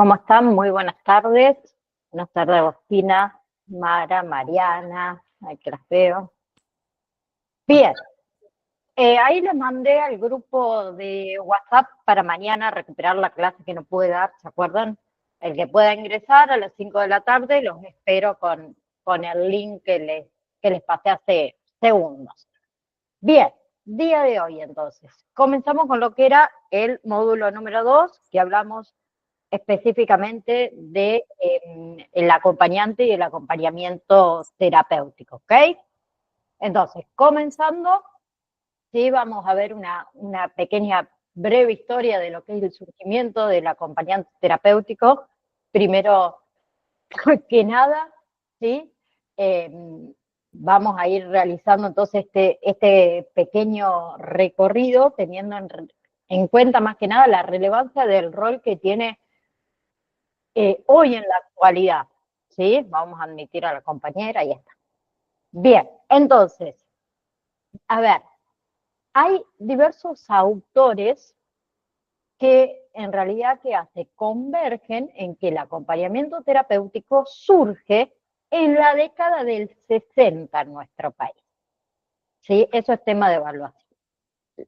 ¿Cómo están? Muy buenas tardes. Buenas tardes, Agostina, Mara, Mariana, ahí que las veo. Bien, ahí les mandé al grupo de WhatsApp para mañana recuperar la clase que no pude dar, ¿se acuerdan? El que pueda ingresar a las 5 de la tarde, los espero con el link que les pasé hace segundos. Bien, día de hoy entonces. Comenzamos con lo que era el módulo número 2, que hablamos específicamente de el acompañante y el acompañamiento terapéutico, ¿ok? Entonces, comenzando, sí, vamos a ver una pequeña breve historia de lo que es el surgimiento del acompañante terapéutico. Primero que nada, ¿sí? Eh, Vamos a ir realizando entonces este pequeño recorrido, teniendo en cuenta más que nada la relevancia del rol que tiene hoy en la actualidad, ¿sí? Vamos a admitir a la compañera y ya está. Bien, entonces, a ver, hay diversos autores que en realidad, ¿qué hace? Convergen en que el acompañamiento terapéutico surge en la década del 60 en nuestro país, ¿sí? Eso es tema de evaluación.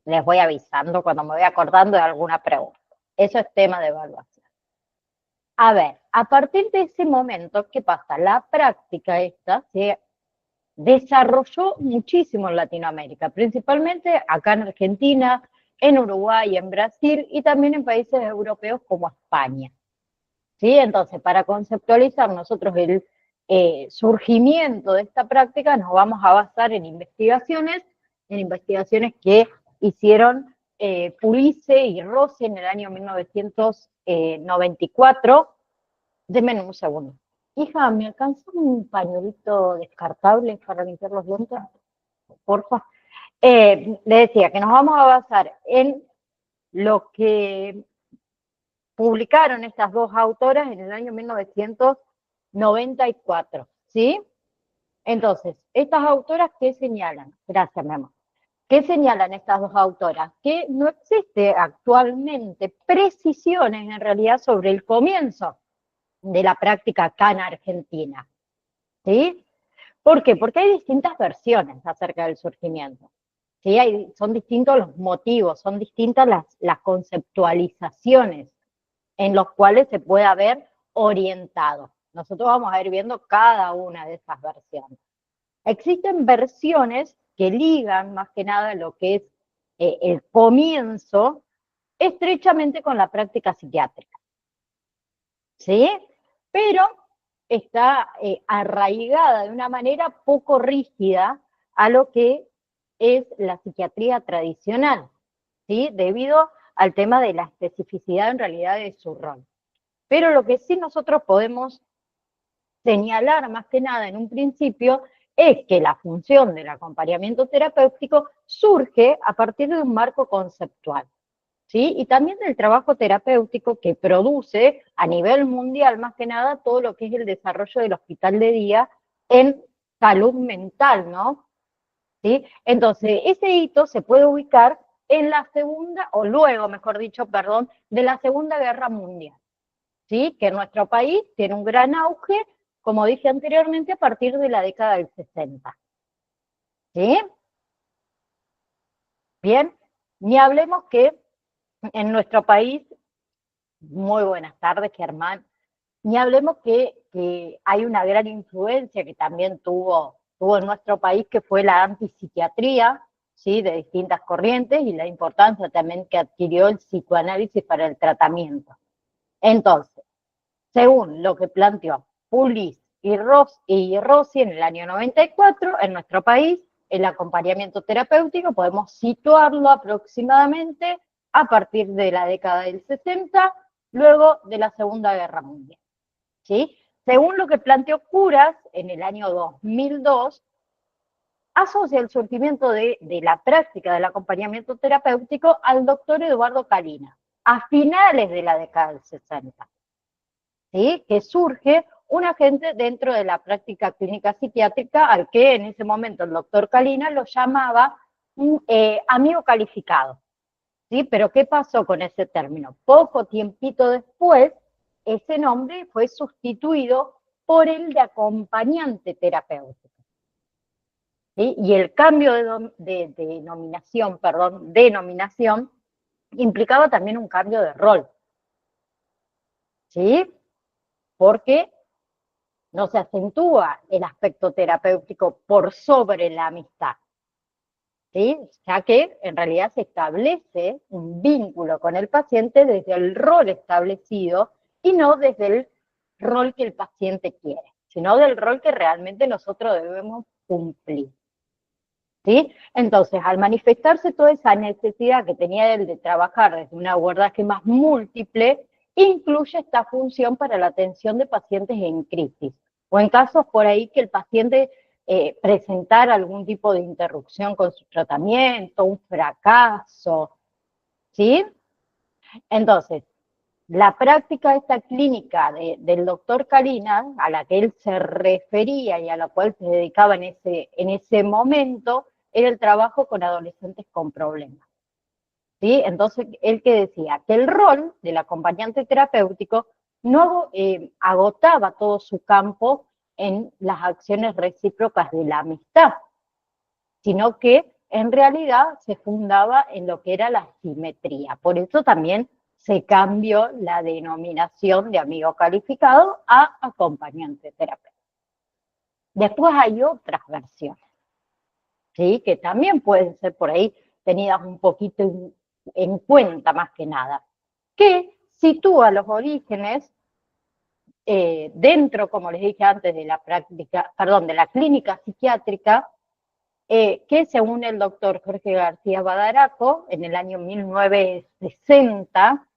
Les voy avisando cuando me voy acordando de alguna pregunta. Eso es tema de evaluación. A ver, a partir de ese momento, ¿qué pasa? La práctica esta se desarrolló muchísimo en Latinoamérica, principalmente acá en Argentina, en Uruguay, en Brasil y también en países europeos como España. ¿Sí? Entonces, para conceptualizar nosotros el surgimiento de esta práctica, nos vamos a basar en investigaciones que hicieron Pulice y Rossi en el año 1994. Denme un segundo. Hija, ¿me alcanza un pañuelito descartable para limpiar los dientes? Porfa. Le decía que nos vamos a basar en lo que publicaron estas dos autoras en el año 1994, ¿sí? Entonces, estas autoras, ¿qué señalan? Gracias, mi amor. ¿Qué señalan estas dos autoras? Que no existe actualmente precisiones en realidad sobre el comienzo de la práctica acá en Argentina, ¿sí? ¿Por qué? Porque hay distintas versiones acerca del surgimiento, ¿sí? Son distintos los motivos, son distintas las conceptualizaciones en los cuales se puede haber orientado. Nosotros vamos a ir viendo cada una de esas versiones. Existen versiones que ligan más que nada lo que es el comienzo estrechamente con la práctica psiquiátrica, ¿sí? Pero está arraigada de una manera poco rígida a lo que es la psiquiatría tradicional, ¿sí? Debido al tema de la especificidad en realidad de su rol. Pero lo que sí nosotros podemos señalar más que nada en un principio es que la función del acompañamiento terapéutico surge a partir de un marco conceptual, ¿sí? Y también del trabajo terapéutico que produce a nivel mundial más que nada todo lo que es el desarrollo del hospital de día en salud mental, ¿no? ¿Sí? Entonces, ese hito se puede ubicar en la segunda, o luego, mejor dicho, perdón, de la Segunda Guerra Mundial, ¿sí? Que en nuestro país tiene un gran auge, como dije anteriormente, a partir de la década del 60. ¿Sí? Bien, ni hablemos que en nuestro país, muy buenas tardes, Germán, ni hablemos que hay una gran influencia que también tuvo en nuestro país, que fue la antipsiquiatría, ¿sí? De distintas corrientes y la importancia también que adquirió el psicoanálisis para el tratamiento. Entonces, según lo que planteó Pulis y Rossi en el año 94, en nuestro país, el acompañamiento terapéutico podemos situarlo aproximadamente a partir de la década del 60, luego de la Segunda Guerra Mundial, ¿sí? Según lo que planteó Curas en el año 2002, asocia el surgimiento de la práctica del acompañamiento terapéutico al doctor Eduardo Calina, a finales de la década del 60. ¿Sí? Que surge un agente dentro de la práctica clínica psiquiátrica al que en ese momento el doctor Calina lo llamaba un amigo calificado. ¿Sí? Pero ¿qué pasó con ese término? Poco tiempito después ese nombre fue sustituido por el de acompañante terapéutico. ¿Sí? Y el cambio de denominación, implicaba también un cambio de rol, ¿sí? Porque no se acentúa el aspecto terapéutico por sobre la amistad, ¿sí? Ya que en realidad se establece un vínculo con el paciente desde el rol establecido y no desde el rol que el paciente quiere, sino del rol que realmente nosotros debemos cumplir. ¿Sí? Entonces, al manifestarse toda esa necesidad que tenía él de trabajar desde un abordaje más múltiple, incluye esta función para la atención de pacientes en crisis, o en casos por ahí que el paciente presentara algún tipo de interrupción con su tratamiento, un fracaso, ¿sí? Entonces, la práctica de esta clínica del doctor Carina, a la que él se refería y a la cual se dedicaba en ese momento, era el trabajo con adolescentes con problemas. ¿Sí? Entonces, él que decía que el rol del acompañante terapéutico no agotaba todo su campo en las acciones recíprocas de la amistad, sino que en realidad se fundaba en lo que era la simetría. Por eso también se cambió la denominación de amigo calificado a acompañante terapéutico. Después hay otras versiones, ¿sí? Que también pueden ser por ahí tenidas un poquito en cuenta más que nada, que sitúa los orígenes dentro, como les dije antes, de la práctica, perdón, de la clínica psiquiátrica, que según el doctor Jorge García Badaraco, en el año 1960,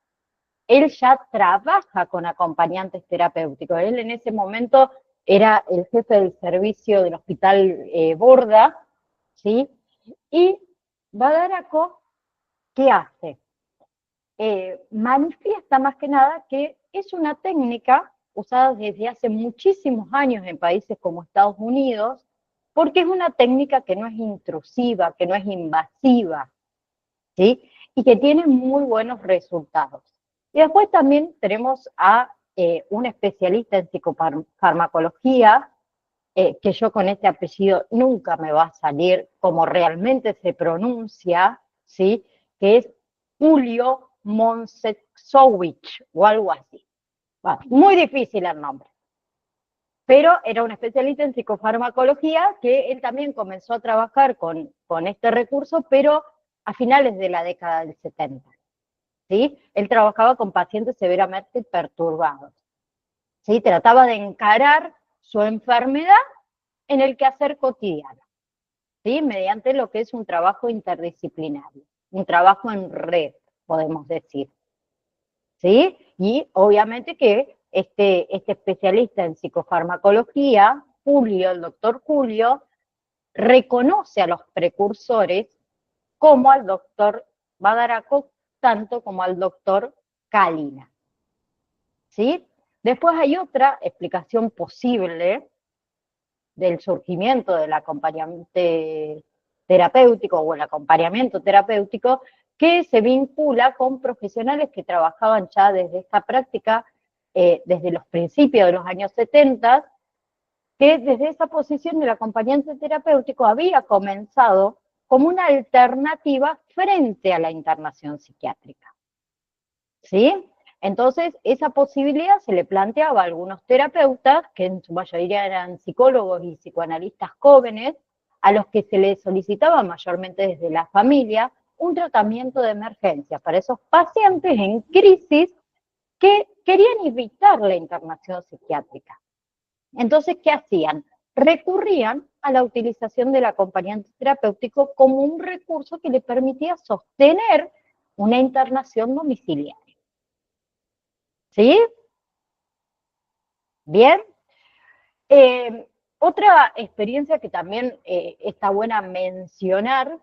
él ya trabaja con acompañantes terapéuticos. Él en ese momento era el jefe del servicio del hospital Borda, ¿sí? Y Badaraco, ¿qué hace? Manifiesta más que nada que es una técnica usada desde hace muchísimos años en países como Estados Unidos, porque es una técnica que no es intrusiva, que no es invasiva, ¿sí? Y que tiene muy buenos resultados. Y después también tenemos a un especialista en psicofarmacología, que yo con este apellido nunca me va a salir como realmente se pronuncia, ¿sí? Que es Julio Monsexowicz o algo así. Bueno, muy difícil el nombre. Pero era un especialista en psicofarmacología que él también comenzó a trabajar con este recurso, pero a finales de la década del 70. ¿Sí? Él trabajaba con pacientes severamente perturbados. ¿Sí? Trataba de encarar su enfermedad en el quehacer cotidiano, ¿sí? Mediante lo que es un trabajo interdisciplinario, un trabajo en red, podemos decir. ¿Sí? Y obviamente que este especialista en psicofarmacología, Julio, el doctor Julio, reconoce a los precursores como al doctor Badaraco, tanto como al doctor Kalina. ¿Sí? Después hay otra explicación posible del surgimiento del acompañante terapéutico o el acompañamiento terapéutico que se vincula con profesionales que trabajaban ya desde esta práctica desde los principios de los años 70, que desde esa posición del acompañante terapéutico había comenzado como una alternativa frente a la internación psiquiátrica. ¿Sí? Entonces, esa posibilidad se le planteaba a algunos terapeutas, que en su mayoría eran psicólogos y psicoanalistas jóvenes, a los que se les solicitaba mayormente desde la familia un tratamiento de emergencia para esos pacientes en crisis que querían evitar la internación psiquiátrica. Entonces, ¿qué hacían? Recurrían a la utilización del acompañante terapéutico como un recurso que le permitía sostener una internación domiciliaria. ¿Sí? Bien. Otra experiencia que también está buena mencionar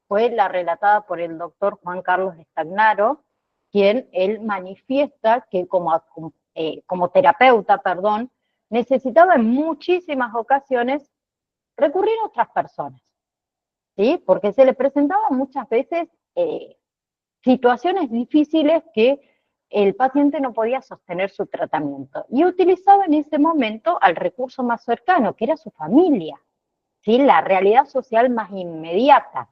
fue la relatada por el doctor Juan Carlos Estagnaro, quien él manifiesta que como terapeuta, perdón, necesitaba en muchísimas ocasiones recurrir a otras personas, ¿sí? Porque se le presentaban muchas veces situaciones difíciles que el paciente no podía sostener su tratamiento y utilizaba en ese momento al recurso más cercano, que era su familia, ¿sí? La realidad social más inmediata.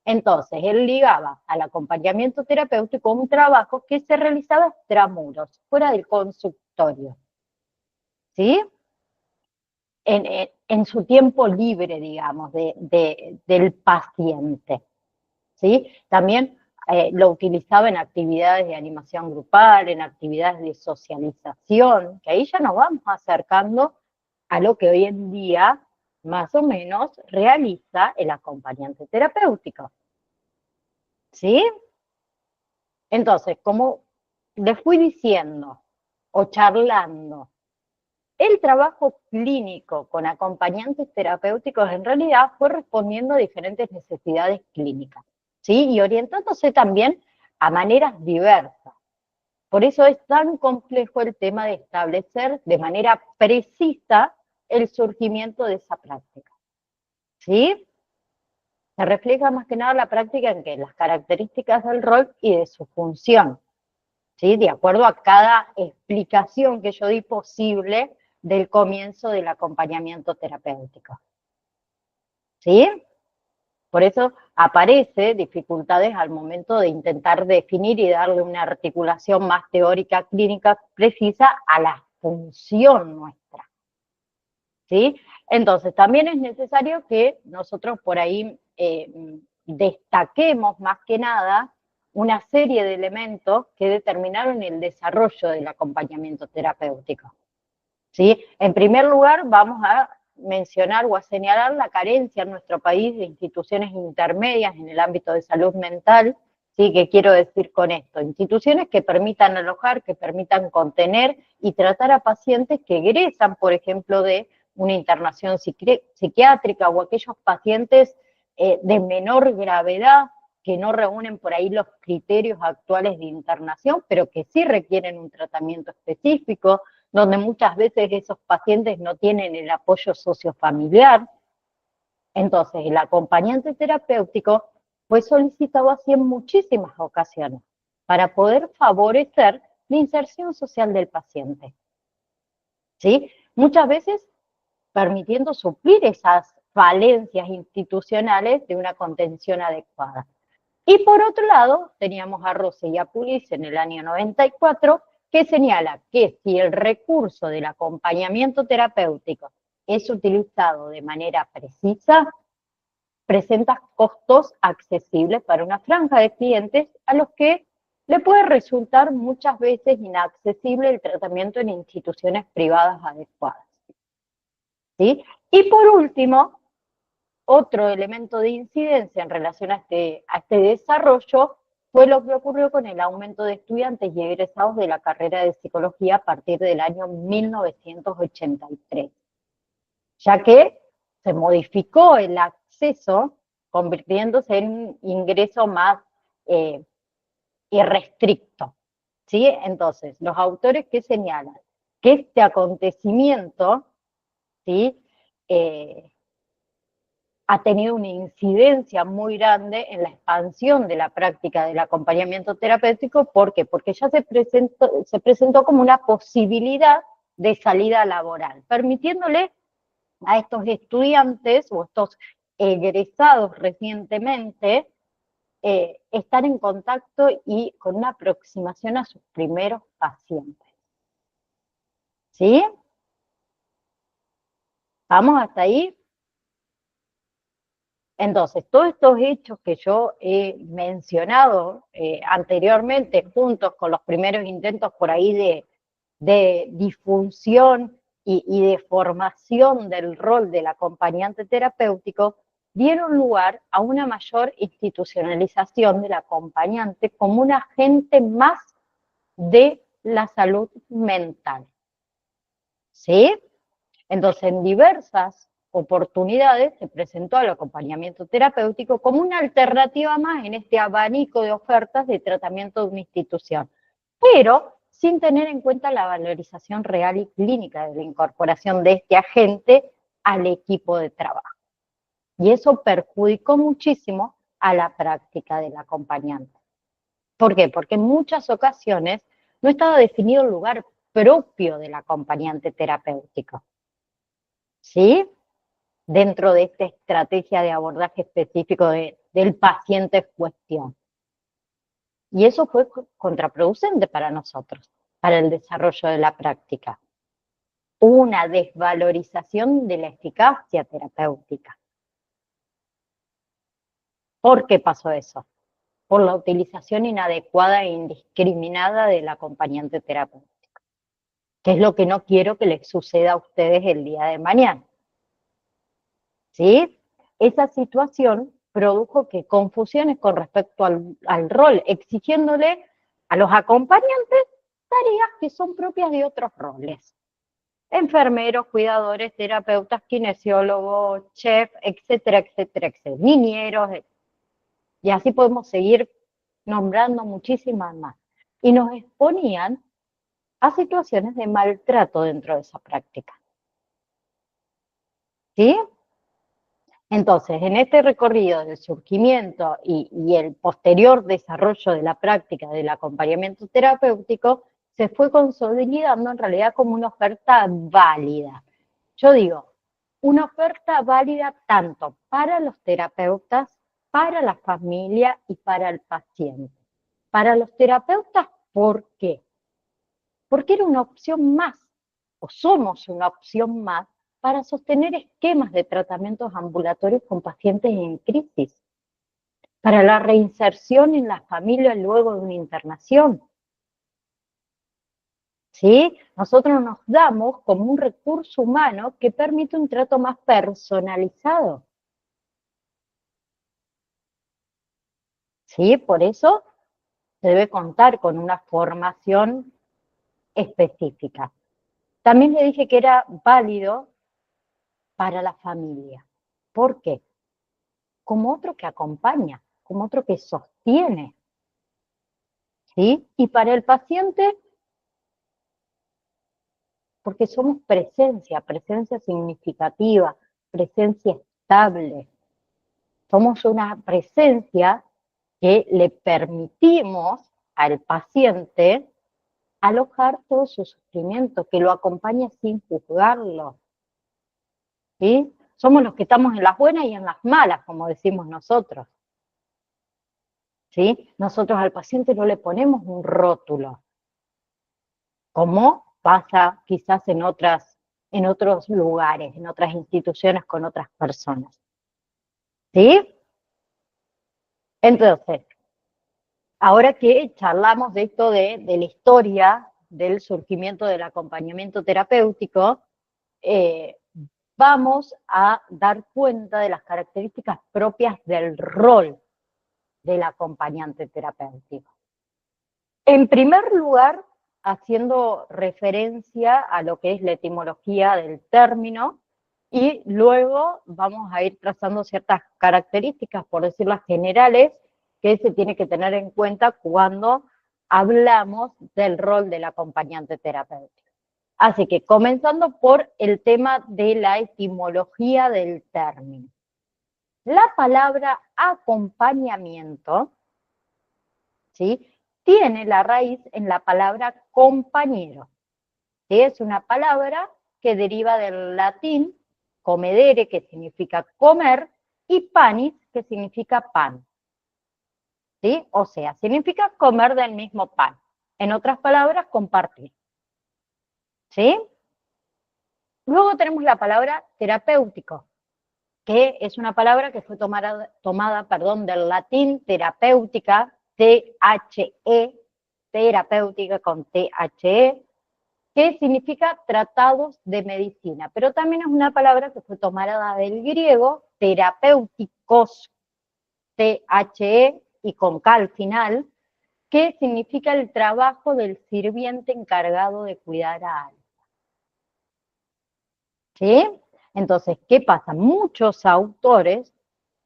Entonces, él ligaba al acompañamiento terapéutico un trabajo que se realizaba extramuros, fuera del consultorio, ¿sí? En su tiempo libre, digamos, del paciente, ¿sí? También lo utilizaba en actividades de animación grupal, en actividades de socialización, que ahí ya nos vamos acercando a lo que hoy en día más o menos realiza el acompañante terapéutico, ¿sí? Entonces, como les fui diciendo o charlando, el trabajo clínico con acompañantes terapéuticos en realidad fue respondiendo a diferentes necesidades clínicas, ¿sí? Y orientándose también a maneras diversas. Por eso es tan complejo el tema de establecer de manera precisa el surgimiento de esa práctica, ¿sí? Se refleja más que nada la práctica en que las características del rol y de su función, ¿sí? De acuerdo a cada explicación que yo di posible del comienzo del acompañamiento terapéutico, ¿sí? Por eso aparece dificultades al momento de intentar definir y darle una articulación más teórica clínica precisa a la función nuestra, ¿sí? Entonces, también es necesario que nosotros por ahí destaquemos más que nada una serie de elementos que determinaron el desarrollo del acompañamiento terapéutico, ¿sí? En primer lugar, vamos a mencionar o a señalar la carencia en nuestro país de instituciones intermedias en el ámbito de salud mental, ¿sí? ¿Qué quiero decir con esto? Instituciones que permitan alojar, que permitan contener y tratar a pacientes que egresan, por ejemplo, de una internación psiquiátrica o aquellos pacientes de menor gravedad que no reúnen por ahí los criterios actuales de internación, pero que sí requieren un tratamiento específico, donde muchas veces esos pacientes no tienen el apoyo sociofamiliar. Entonces, el acompañante terapéutico fue solicitado así en muchísimas ocasiones para poder favorecer la inserción social del paciente, ¿sí? Muchas veces permitiendo suplir esas falencias institucionales de una contención adecuada. Y por otro lado, teníamos a Rose y a Pulis en el año 94, que señala que si el recurso del acompañamiento terapéutico es utilizado de manera precisa, presenta costos accesibles para una franja de clientes a los que le puede resultar muchas veces inaccesible el tratamiento en instituciones privadas adecuadas, ¿sí? Y por último, otro elemento de incidencia en relación a este desarrollo fue lo que ocurrió con el aumento de estudiantes y egresados de la carrera de psicología a partir del año 1983, ya que se modificó el acceso, convirtiéndose en un ingreso más eh, irrestricto, ¿sí? Entonces, los autores que señalan que este acontecimiento, ¿sí? Ha tenido una incidencia muy grande en la expansión de la práctica del acompañamiento terapéutico. ¿Por qué? Porque ya se presentó como una posibilidad de salida laboral, permitiéndole a estos estudiantes o estos egresados recientemente estar en contacto y con una aproximación a sus primeros pacientes. ¿Sí? ¿Vamos hasta ahí? Entonces, todos estos hechos que yo he mencionado anteriormente, juntos con los primeros intentos por ahí de difusión y de formación del rol del acompañante terapéutico, dieron lugar a una mayor institucionalización del acompañante como un agente más de la salud mental, ¿sí? Entonces, en diversas oportunidades se presentó el acompañamiento terapéutico como una alternativa más en este abanico de ofertas de tratamiento de una institución, pero sin tener en cuenta la valorización real y clínica de la incorporación de este agente al equipo de trabajo. Y eso perjudicó muchísimo a la práctica del acompañante. ¿Por qué? Porque en muchas ocasiones no estaba definido el lugar propio del acompañante terapéutico, ¿sí? Dentro de esta estrategia de abordaje específico del paciente en cuestión. Y eso fue contraproducente para nosotros, para el desarrollo de la práctica. Hubo una desvalorización de la eficacia terapéutica. ¿Por qué pasó eso? Por la utilización inadecuada e indiscriminada del acompañante terapéutico, que es lo que no quiero que les suceda a ustedes el día de mañana. ¿Sí? Esa situación produjo que confusiones con respecto al rol, exigiéndole a los acompañantes tareas que son propias de otros roles. Enfermeros, cuidadores, terapeutas, kinesiólogos, chef, etcétera, etcétera, etcétera, niñeros, y así podemos seguir nombrando muchísimas más. Y nos exponían a situaciones de maltrato dentro de esa práctica. ¿Sí? Entonces, en este recorrido del surgimiento y el posterior desarrollo de la práctica del acompañamiento terapéutico, se fue consolidando en realidad como una oferta válida. Yo digo, una oferta válida tanto para los terapeutas, para la familia y para el paciente. Para los terapeutas, ¿por qué? Porque era una opción más, o somos una opción más, para sostener esquemas de tratamientos ambulatorios con pacientes en crisis, para la reinserción en la familia luego de una internación. ¿Sí? Nosotros nos damos como un recurso humano que permite un trato más personalizado. ¿Sí? Por eso se debe contar con una formación específica. También le dije que era válido para la familia. ¿Por qué? Como otro que acompaña, como otro que sostiene. ¿Sí? Y para el paciente, porque somos presencia, presencia significativa, presencia estable. Somos una presencia que le permitimos al paciente alojar todo su sufrimiento, que lo acompaña sin juzgarlo. ¿Sí? Somos los que estamos en las buenas y en las malas, como decimos nosotros. ¿Sí? Nosotros al paciente no le ponemos un rótulo, como pasa quizás en otros lugares, en otras instituciones con otras personas. ¿Sí? Entonces, ahora que charlamos de esto de la historia del surgimiento del acompañamiento terapéutico, vamos a dar cuenta de las características propias del rol del acompañante terapéutico. En primer lugar, haciendo referencia a lo que es la etimología del término, y luego vamos a ir trazando ciertas características, por decirlas generales, que se tiene que tener en cuenta cuando hablamos del rol del acompañante terapéutico. Así que comenzando por el tema de la etimología del término. La palabra acompañamiento, ¿sí?, tiene la raíz en la palabra compañero. ¿Sí? Es una palabra que deriva del latín comedere, que significa comer, y panis, que significa pan. ¿Sí? O sea, significa comer del mismo pan. En otras palabras, compartir. ¿Sí? Luego tenemos la palabra terapéutico, que es una palabra que fue tomada del latín terapéutica, T-H-E, terapéutica con T-H-E, que significa tratados de medicina, pero también es una palabra que fue tomada del griego, terapéuticos, T-H-E y con K al final, que significa el trabajo del sirviente encargado de cuidar a alguien. ¿Sí? Entonces, ¿qué pasa? Muchos autores,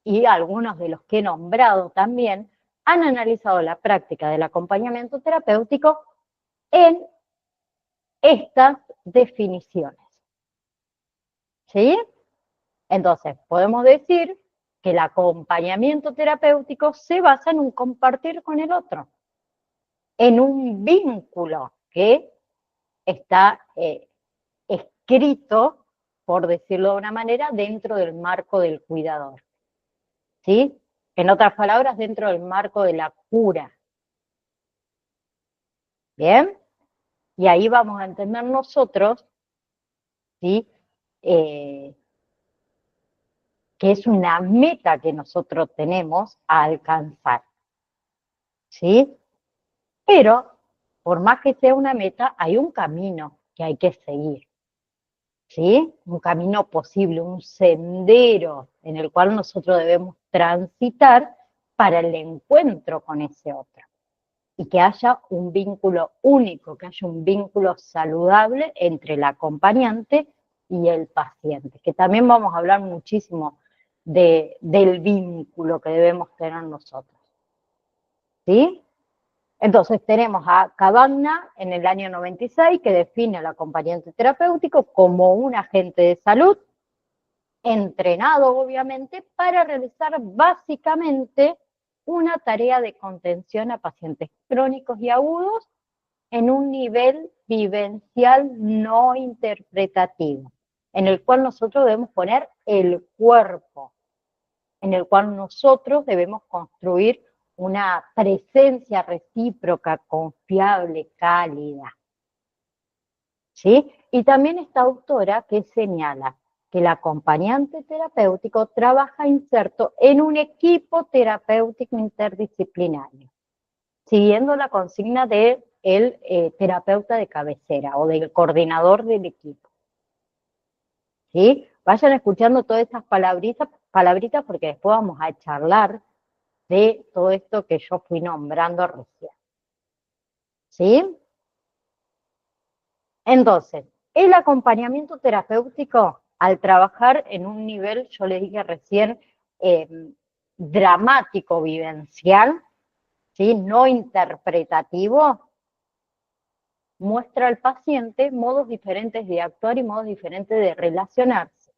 y algunos de los que he nombrado también, han analizado la práctica del acompañamiento terapéutico en estas definiciones. ¿Sí? Entonces, podemos decir que el acompañamiento terapéutico se basa en un compartir con el otro, en un vínculo que está escrito, por decirlo de una manera, dentro del marco del cuidador. ¿Sí? En otras palabras, dentro del marco de la cura. ¿Bien? Y ahí vamos a entender nosotros, ¿sí? Que es una meta que nosotros tenemos a alcanzar. ¿Sí? Pero, por más que sea una meta, hay un camino que hay que seguir. ¿Sí? Un camino posible, un sendero en el cual nosotros debemos transitar para el encuentro con ese otro. Y que haya un vínculo único, que haya un vínculo saludable entre el acompañante y el paciente, que también vamos a hablar muchísimo del vínculo que debemos tener nosotros. ¿Sí? Entonces tenemos a Cavagna en el año 96 que define al acompañante terapéutico como un agente de salud entrenado obviamente para realizar básicamente una tarea de contención a pacientes crónicos y agudos en un nivel vivencial no interpretativo, en el cual nosotros debemos poner el cuerpo, en el cual nosotros debemos construir una presencia recíproca, confiable, cálida. ¿Sí? Y también esta autora que señala que el acompañante terapéutico trabaja inserto en un equipo terapéutico interdisciplinario, siguiendo la consigna del terapeuta de cabecera o del coordinador del equipo. ¿Sí? Vayan escuchando todas estas palabritas porque después vamos a charlar de todo esto que yo fui nombrando recién. ¿Sí? Entonces, el acompañamiento terapéutico, al trabajar en un nivel, yo les dije recién, dramático, vivencial, ¿sí? No interpretativo, muestra al paciente modos diferentes de actuar y modos diferentes de relacionarse,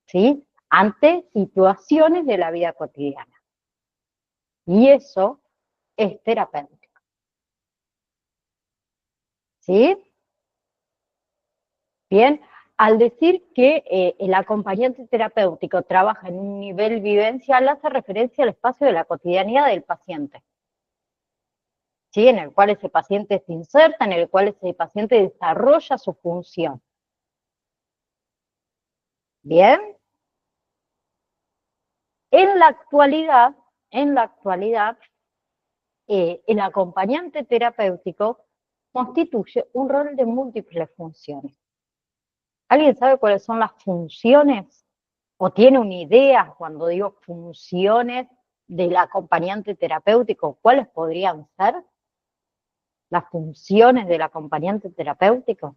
¿sí? Ante situaciones de la vida cotidiana. Y eso es terapéutico. ¿Sí? Bien, al decir que el acompañante terapéutico trabaja en un nivel vivencial, hace referencia al espacio de la cotidianidad del paciente, ¿sí? En el cual ese paciente se inserta, en el cual ese paciente desarrolla su función. Bien, en la actualidad, el acompañante terapéutico constituye un rol de múltiples funciones. ¿Alguien sabe cuáles son las funciones? ¿O tiene una idea cuando digo funciones del acompañante terapéutico? ¿Cuáles podrían ser las funciones del acompañante terapéutico?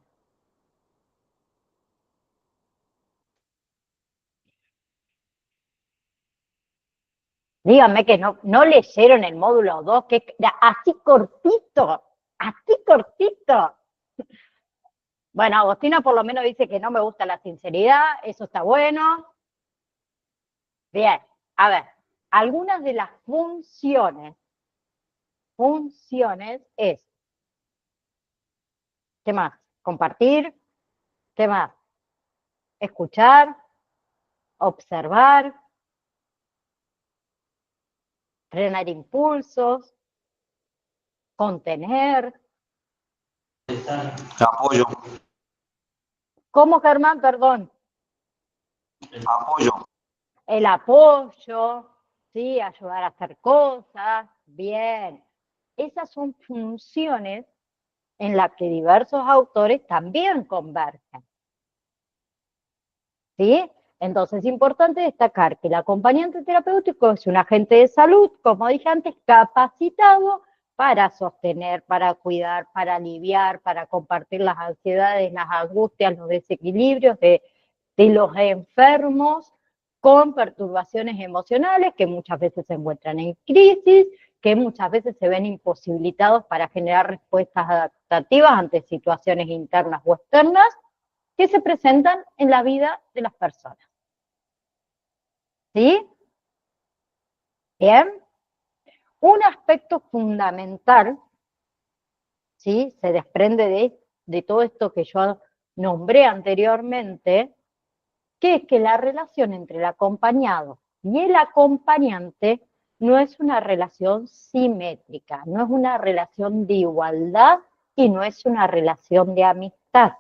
Díganme que no leyeron el módulo 2, que era así cortito, así cortito. Bueno, Agostina por lo menos dice que no me gusta la sinceridad, eso está bueno. Bien, a ver, algunas de las funciones es, ¿qué más? Compartir, ¿qué más? Escuchar, observar, frenar impulsos, contener. Apoyo, ¿Cómo, Germán? Perdón. apoyo. El apoyo, ¿sí? Ayudar a hacer cosas. Bien. Esas son funciones en las que diversos autores también convergen. ¿Sí? Entonces es importante destacar que el acompañante terapéutico es un agente de salud, como dije antes, capacitado para sostener, para cuidar, para aliviar, para compartir las ansiedades, las angustias, los desequilibrios de los enfermos con perturbaciones emocionales que muchas veces se encuentran en crisis, que muchas veces se ven imposibilitados para generar respuestas adaptativas ante situaciones internas o externas que se presentan en la vida de las personas. ¿Sí? Bien. Un aspecto fundamental ¿sí? Se desprende de todo esto que yo nombré anteriormente, que es que la relación entre el acompañado y el acompañante no es una relación simétrica, no es una relación de igualdad y no es una relación de amistad,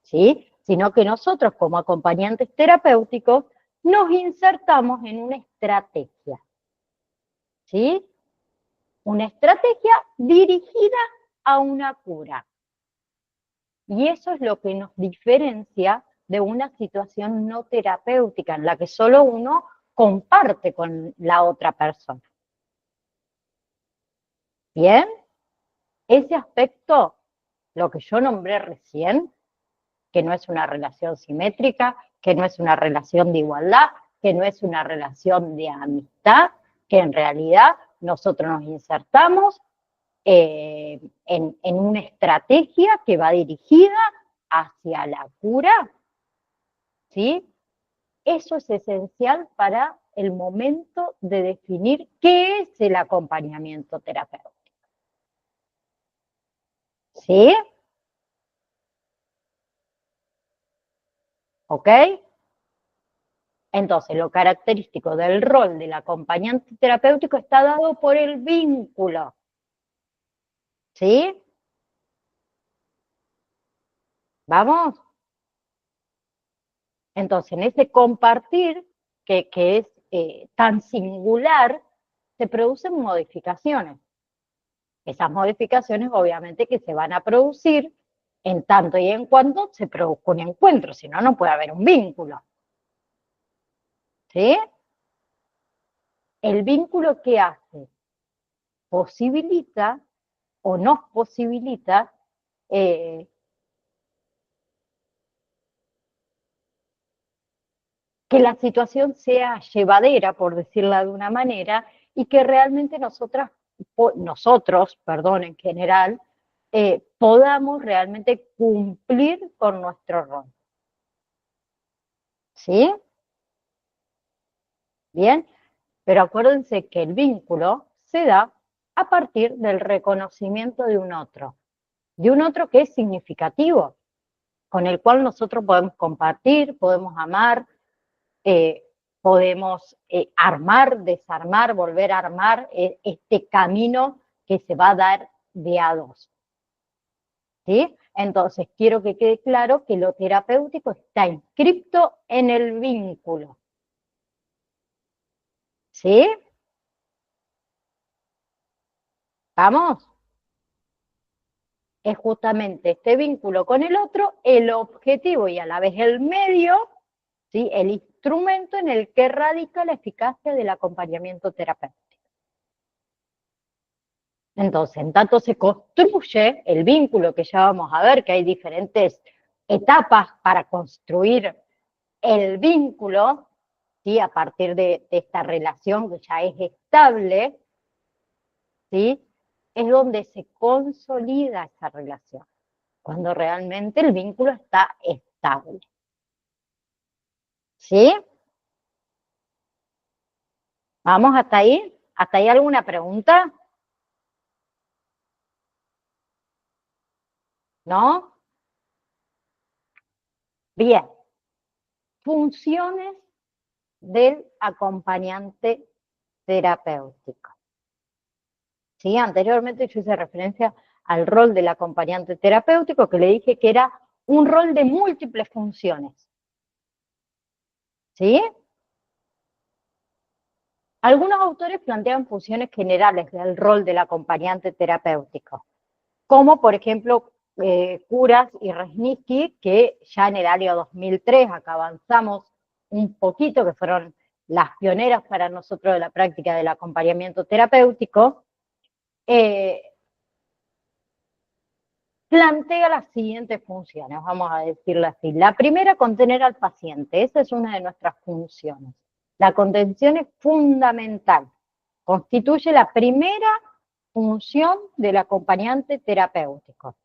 ¿sí? Sino que nosotros como acompañantes terapéuticos nos insertamos en una estrategia, ¿sí? Una estrategia dirigida a una cura. Y eso es lo que nos diferencia de una situación no terapéutica en la que solo uno comparte con la otra persona. Bien, ese aspecto, lo que yo nombré recién, que no es una relación simétrica, que no es una relación de igualdad, que no es una relación de amistad, que en realidad nosotros nos insertamos en una estrategia que va dirigida hacia la cura, ¿sí? Eso es esencial para el momento de definir qué es el acompañamiento terapéutico. ¿Sí? ¿Ok? Entonces, lo característico del rol del acompañante terapéutico está dado por el vínculo. ¿Sí? ¿Vamos? Entonces, en ese compartir, que es tan singular, se producen modificaciones. Esas modificaciones obviamente que se van a producir en tanto y en cuanto se produzca un encuentro, si no, no puede haber un vínculo. ¿Sí? El vínculo que hace posibilita o nos posibilita que la situación sea llevadera, por decirla de una manera, y que realmente nosotros, perdón, en general, podamos realmente cumplir con nuestro rol. ¿Sí? Bien, pero acuérdense que el vínculo se da a partir del reconocimiento de un otro que es significativo, con el cual nosotros podemos compartir, podemos amar, eh, podemos armar, desarmar, volver a armar este camino que se va a dar de a dos. ¿Sí? Entonces, quiero que quede claro que lo terapéutico está inscripto en el vínculo. ¿Sí? ¿Vamos? Es justamente este vínculo con el otro el objetivo y a la vez el medio, ¿sí? El instrumento en el que radica la eficacia del acompañamiento terapéutico. Entonces, en tanto se construye el vínculo, que ya vamos a ver que hay diferentes etapas para construir el vínculo, ¿sí? A partir de esta relación que ya es estable, ¿sí? Es donde se consolida esa relación, cuando realmente el vínculo está estable. ¿Sí? ¿Vamos hasta ahí? ¿Hasta ahí alguna pregunta? ¿No? Bien. Funciones del acompañante terapéutico. ¿Sí? Anteriormente yo hice referencia al rol del acompañante terapéutico, que le dije que era un rol de múltiples funciones. ¿Sí? Algunos autores plantean funciones generales del rol del acompañante terapéutico, como por ejemplo Kuras y Resnicky, que ya en el año 2003, acá avanzamos un poquito, que fueron las pioneras para nosotros de la práctica del acompañamiento terapéutico, plantea las siguientes funciones, vamos a decirlo así. La primera, contener al paciente, esa es una de nuestras funciones. La contención es fundamental, constituye la primera función del acompañante terapéutico.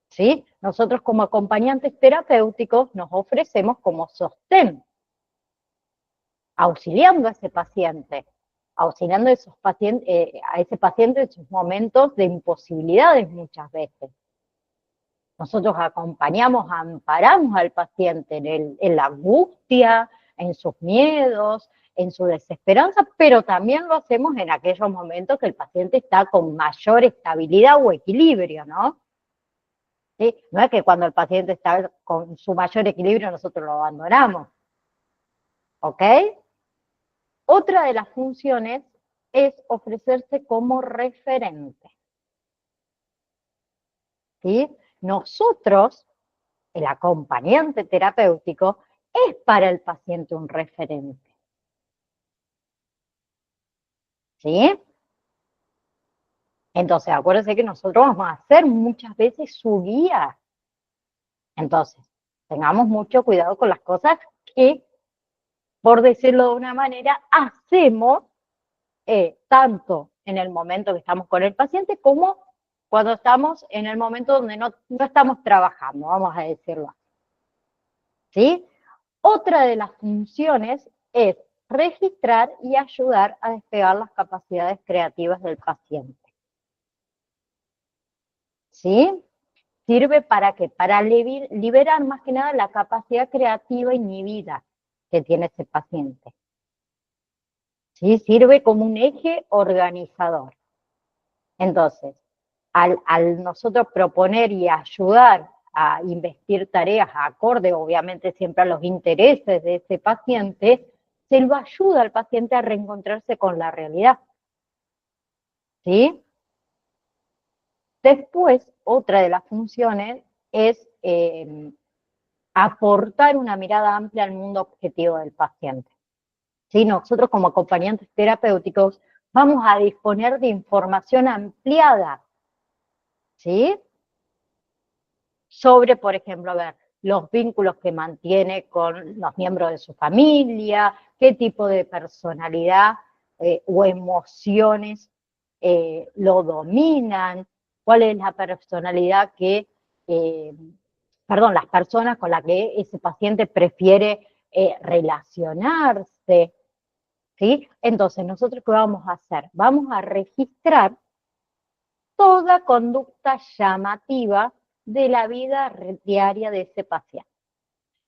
¿Sí? Nosotros como acompañantes terapéuticos nos ofrecemos como sostén, auxiliando a ese paciente. auxiliando a esos pacientes, a ese paciente en sus momentos de imposibilidades muchas veces. Nosotros acompañamos, amparamos al paciente en la angustia, en sus miedos, en su desesperanza, pero también lo hacemos en aquellos momentos que el paciente está con mayor estabilidad o equilibrio, ¿no? ¿Sí? No es que cuando el paciente está con su mayor equilibrio nosotros lo abandonamos, ¿ok? Otra de las funciones es ofrecerse como referente, ¿sí? Nosotros, el acompañante terapéutico, es para el paciente un referente, ¿sí? Entonces, acuérdense que nosotros vamos a ser muchas veces su guía. Entonces, tengamos mucho cuidado con las cosas que, por decirlo de una manera, hacemos tanto en el momento que estamos con el paciente como cuando estamos en el momento donde no estamos trabajando, vamos a decirlo, ¿sí? Otra de las funciones es registrar y ayudar a despegar las capacidades creativas del paciente, ¿sí? ¿Sirve para qué? Para liberar más que nada la capacidad creativa inhibida que tiene ese paciente, ¿sí? Sirve como un eje organizador. Entonces, al nosotros proponer y ayudar a investir tareas acorde, obviamente, siempre a los intereses de ese paciente, se lo ayuda al paciente a reencontrarse con la realidad, ¿sí? Después, otra de las funciones es aportar una mirada amplia al mundo objetivo del paciente, ¿sí? Nosotros como acompañantes terapéuticos vamos a disponer de información ampliada, ¿sí? Sobre, por ejemplo, a ver, los vínculos que mantiene con los miembros de su familia, qué tipo de personalidad o emociones lo dominan, cuál es la personalidad perdón, las personas con las que ese paciente prefiere relacionarse, ¿sí? Entonces, ¿nosotros qué vamos a hacer? Vamos a registrar toda conducta llamativa de la vida diaria de ese paciente.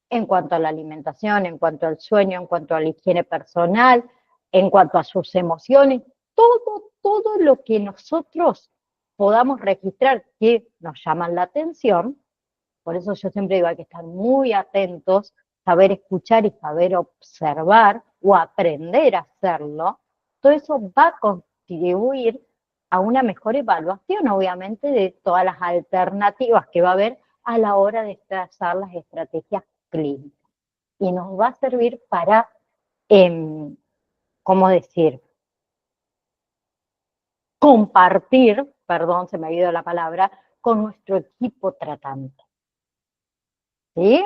En cuanto a la alimentación, en cuanto al sueño, en cuanto a la higiene personal, en cuanto a sus emociones, todo lo que nosotros podamos registrar que nos llaman la atención. Por eso yo siempre digo, hay que estar muy atentos, saber escuchar y saber observar o aprender a hacerlo. Todo eso va a contribuir a una mejor evaluación, obviamente, de todas las alternativas que va a haber a la hora de trazar las estrategias clínicas. Y nos va a servir para, ¿cómo decir? Compartir, perdón, se me ha ido la palabra, con nuestro equipo tratante. ¿Sí?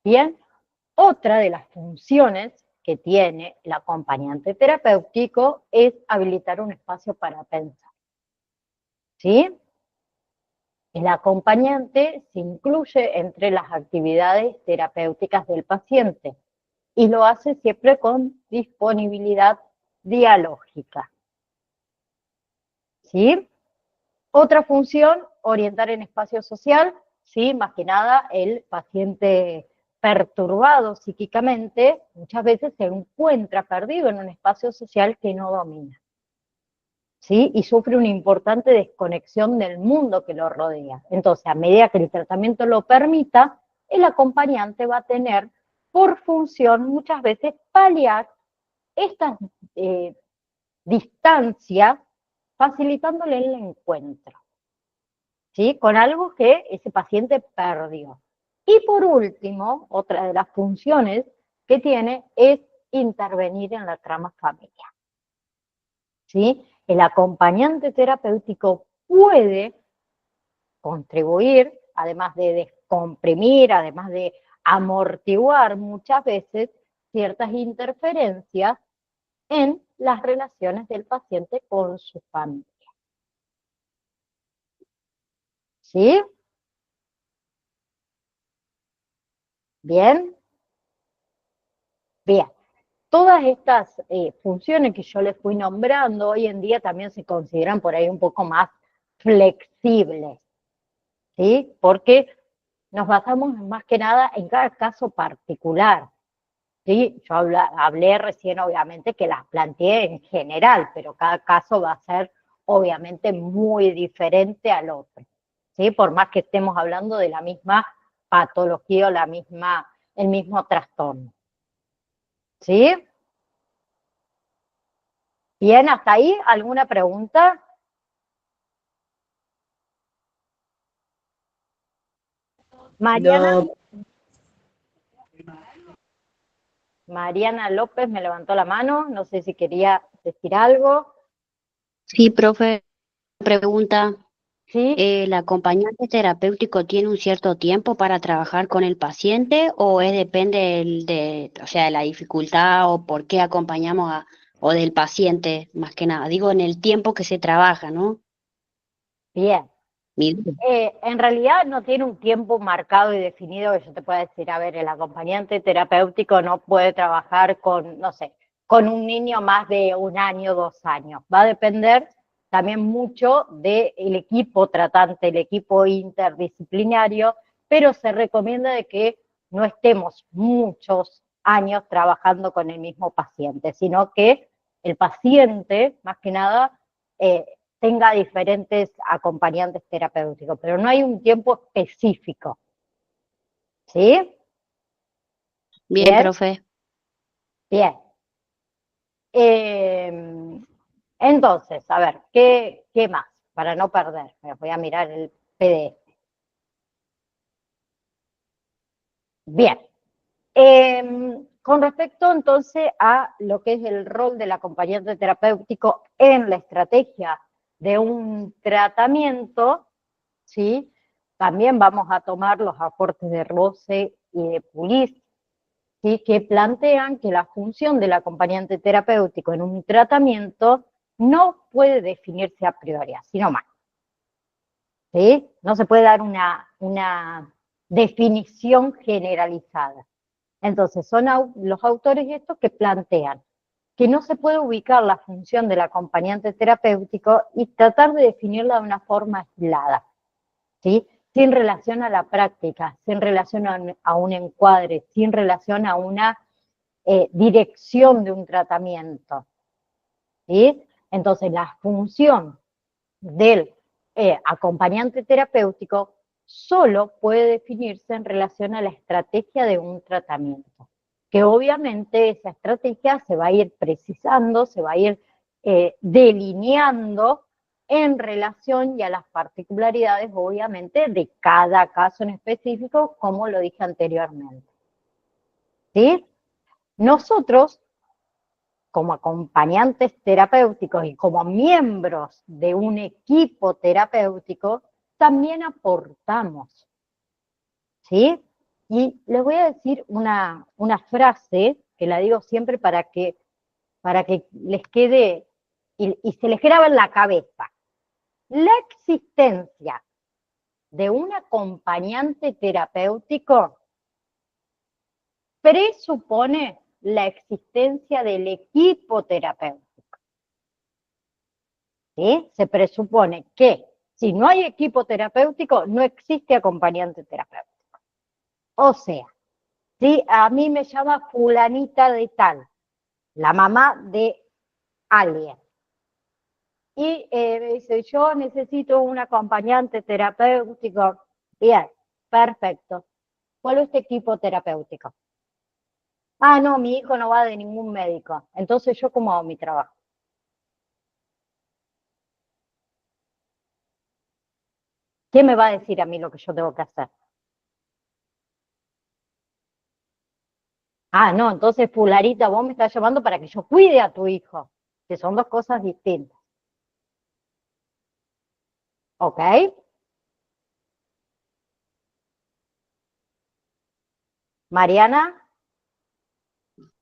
Bien, otra de las funciones que tiene el acompañante terapéutico es habilitar un espacio para pensar, ¿sí? El acompañante se incluye entre las actividades terapéuticas del paciente y lo hace siempre con disponibilidad dialógica, ¿sí? Otra función, orientar en espacio social, ¿sí? Más que nada el paciente perturbado psíquicamente muchas veces se encuentra perdido en un espacio social que no domina, ¿sí? Y sufre una importante desconexión del mundo que lo rodea. Entonces, a medida que el tratamiento lo permita, el acompañante va a tener por función muchas veces paliar estas distancias, facilitándole el encuentro, ¿sí? Con algo que ese paciente perdió. Y por último, otra de las funciones que tiene es intervenir en la trama familiar, ¿sí? El acompañante terapéutico puede contribuir, además de descomprimir, además de amortiguar muchas veces ciertas interferencias en las relaciones del paciente con su familia, ¿sí? Bien, bien. todas estas funciones que yo les fui nombrando hoy en día también se consideran por ahí un poco más flexibles, ¿sí? Porque nos basamos más que nada en cada caso particular, ¿sí? Yo hablé recién, obviamente, que las planteé en general, pero cada caso va a ser, obviamente, muy diferente al otro, ¿sí? Por más que estemos hablando de la misma patología o el mismo trastorno, ¿sí? Bien, hasta ahí, ¿alguna pregunta? Mariana, No, Mariana López me levantó la mano, no sé si quería decir algo, Sí, profe, pregunta, ¿sí? ¿el acompañante terapéutico tiene un cierto tiempo para trabajar con el paciente o es depende o sea, de la dificultad o por qué acompañamos o del paciente, más que nada? Digo, en el tiempo que se trabaja, ¿no? Bien. Mi- En realidad no tiene un tiempo marcado y definido que yo te pueda decir, a ver, el acompañante terapéutico no puede trabajar con, no sé, con un niño más de 1 año, 2 años. Va a depender también mucho del equipo tratante, el equipo interdisciplinario, pero se recomienda de que no estemos muchos años trabajando con el mismo paciente, sino que el paciente, más que nada, eh, tenga diferentes acompañantes terapéuticos, pero no hay un tiempo específico. ¿Sí? Bien, Bien, profe. bien. Eh, entonces, a ver, ¿qué más? Para no perder, me voy a mirar el PDF. Bien. Con respecto entonces a lo que es el rol del acompañante terapéutico en la estrategia de un tratamiento, ¿sí? También vamos a tomar los aportes de Rose y de Pulis, ¿sí? Que plantean que la función del acompañante terapéutico en un tratamiento no puede definirse a priori, así nomás, ¿sí? No se puede dar una definición generalizada. Entonces, son los autores estos que plantean que no se puede ubicar la función del acompañante terapéutico y tratar de definirla de una forma aislada, ¿sí? Sin relación a la práctica, sin relación a un encuadre, sin relación a una dirección de un tratamiento, ¿sí? Entonces, la función del acompañante terapéutico solo puede definirse en relación a la estrategia de un tratamiento, que obviamente esa estrategia se va a ir precisando, se va a ir delineando en relación y a las particularidades, obviamente, de cada caso en específico, como lo dije anteriormente. ¿Sí? Nosotros, como acompañantes terapéuticos y como miembros de un equipo terapéutico, también aportamos, ¿sí? Y les voy a decir una frase que la digo siempre para que les quede y se les grabe en la cabeza. La existencia de un acompañante terapéutico presupone la existencia del equipo terapéutico. ¿Sí? Se presupone que si no hay equipo terapéutico, no existe acompañante terapéutico. O sea, si a mí me llama fulanita de tal, la mamá de alguien, y me dice, yo necesito un acompañante terapéutico, bien, perfecto. ¿Cuál es tu equipo terapéutico? Ah, no, mi hijo no va de ningún médico. Entonces, ¿yo cómo hago mi trabajo? ¿Quién me va a decir a mí lo que yo tengo que hacer? Ah, no, entonces, fularita, vos me estás llamando para que yo cuide a tu hijo, que son dos cosas distintas. ¿Ok? Mariana,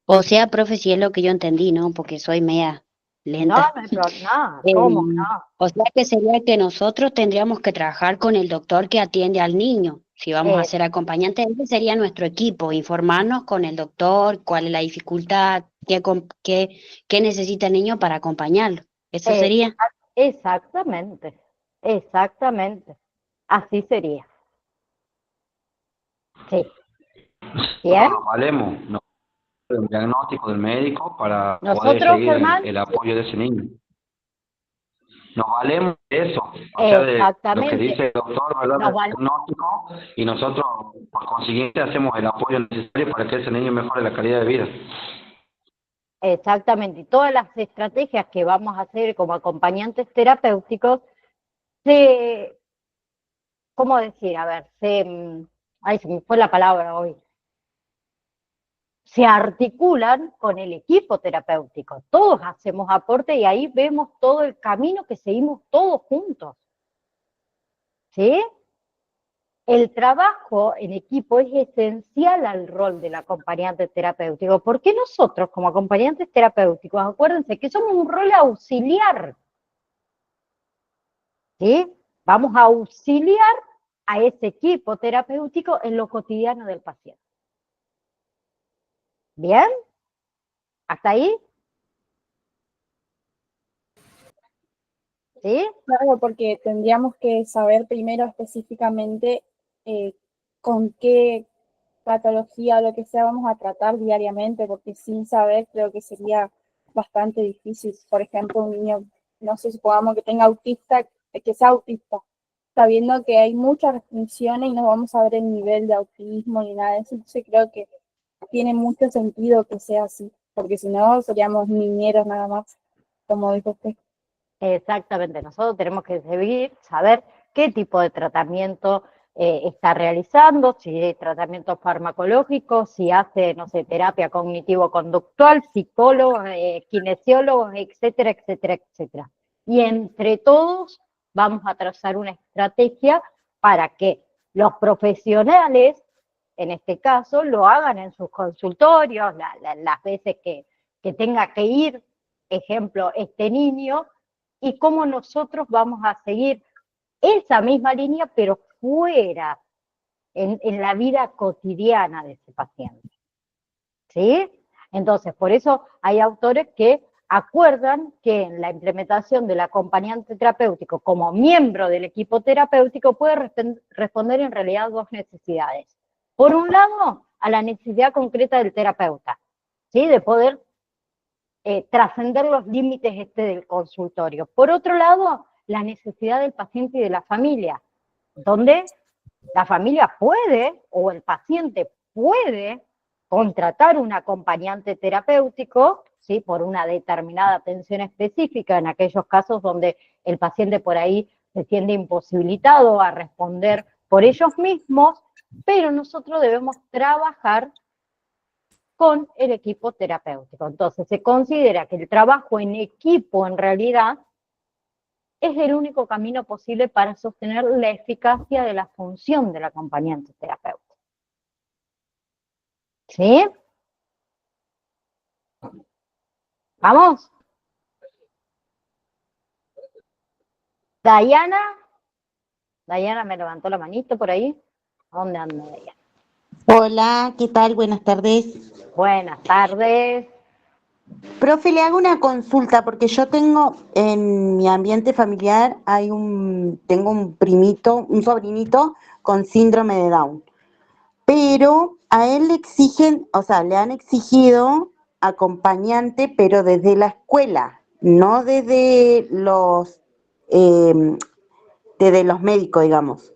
O sea, profe, si es lo que yo entendí, ¿no? Porque soy media no, lenta. no hay problema. Eh, ¿Cómo? No. o sea que sería que nosotros tendríamos que trabajar con el doctor que atiende al niño, Si vamos a ser acompañantes, ese sería nuestro equipo, informarnos con el doctor, cuál es la dificultad, qué necesita el niño para acompañarlo. Eso Eh, sería. exactamente, exactamente. Así sería. Sí. Nosotros Bien. nos valemos, del diagnóstico del médico para poder Nosotros, seguir Germán, el apoyo de ese niño. Nos valemos de eso, o sea, de lo que exactamente. dice el doctor, ¿verdad? Nos Del val- diagnóstico, y nosotros, por consiguiente, hacemos el apoyo necesario para que ese niño mejore la calidad de vida. Exactamente. Y todas las estrategias que vamos a hacer como acompañantes terapéuticos se, ¿cómo decir? A ver, ay, se me fue la palabra hoy. Se articulan con el equipo terapéutico. Todos hacemos aporte y ahí vemos todo el camino que seguimos todos juntos. ¿Sí? El trabajo en equipo es esencial al rol del acompañante terapéutico, porque nosotros como acompañantes terapéuticos, acuérdense que somos un rol auxiliar, ¿sí? Vamos a auxiliar a ese equipo terapéutico en lo cotidiano del paciente. ¿Bien? ¿Hasta ahí? ¿Sí? Claro, porque tendríamos que saber primero específicamente con qué patología o lo que sea vamos a tratar diariamente, porque sin saber creo que sería bastante difícil. Por ejemplo, un niño, no sé, supongamos que tenga autista, que sea autista, sabiendo que hay muchas restricciones y no vamos a ver el nivel de autismo ni nada de eso. Entonces creo que tiene mucho sentido que sea así, porque si no seríamos niñeros nada más, como dijo usted. Exactamente, nosotros tenemos que saber qué tipo de tratamiento está realizando, si es tratamiento farmacológico, si hace, no sé, terapia cognitivo-conductual, psicólogos, kinesiólogos, etcétera, etcétera, etcétera. Y entre todos vamos a trazar una estrategia para que los profesionales, en este caso, lo hagan en sus consultorios, las veces que tenga que ir, ejemplo, este niño, y cómo nosotros vamos a seguir esa misma línea, pero fuera, en la vida cotidiana de ese paciente. ¿Sí? Entonces, por eso hay autores que acuerdan que en la implementación del acompañante terapéutico como miembro del equipo terapéutico puede responder en realidad dos necesidades. Por un lado, a la necesidad concreta del terapeuta, ¿sí? De poder trascender los límites del consultorio. Por otro lado, la necesidad del paciente y de la familia, donde la familia puede o el paciente puede contratar un acompañante terapéutico, ¿sí? Por una determinada atención específica en aquellos casos donde el paciente por ahí se siente imposibilitado a responder por ellos mismos, pero nosotros debemos trabajar con el equipo terapéutico. Entonces, se considera que el trabajo en equipo, en realidad, es el único camino posible para sostener la eficacia de la función del acompañante terapéutico. ¿Sí? ¿Vamos? Dayana. Dayana me levantó la manito por ahí. ¿Dónde anda Dayana? Hola, ¿qué tal? Buenas tardes. Buenas tardes. Profe, le hago una consulta porque yo tengo en mi ambiente familiar tengo un primito, un sobrinito con síndrome de Down, pero a él le exigen, o sea, le han exigido acompañante, pero desde la escuela, no eh, desde los médicos, digamos.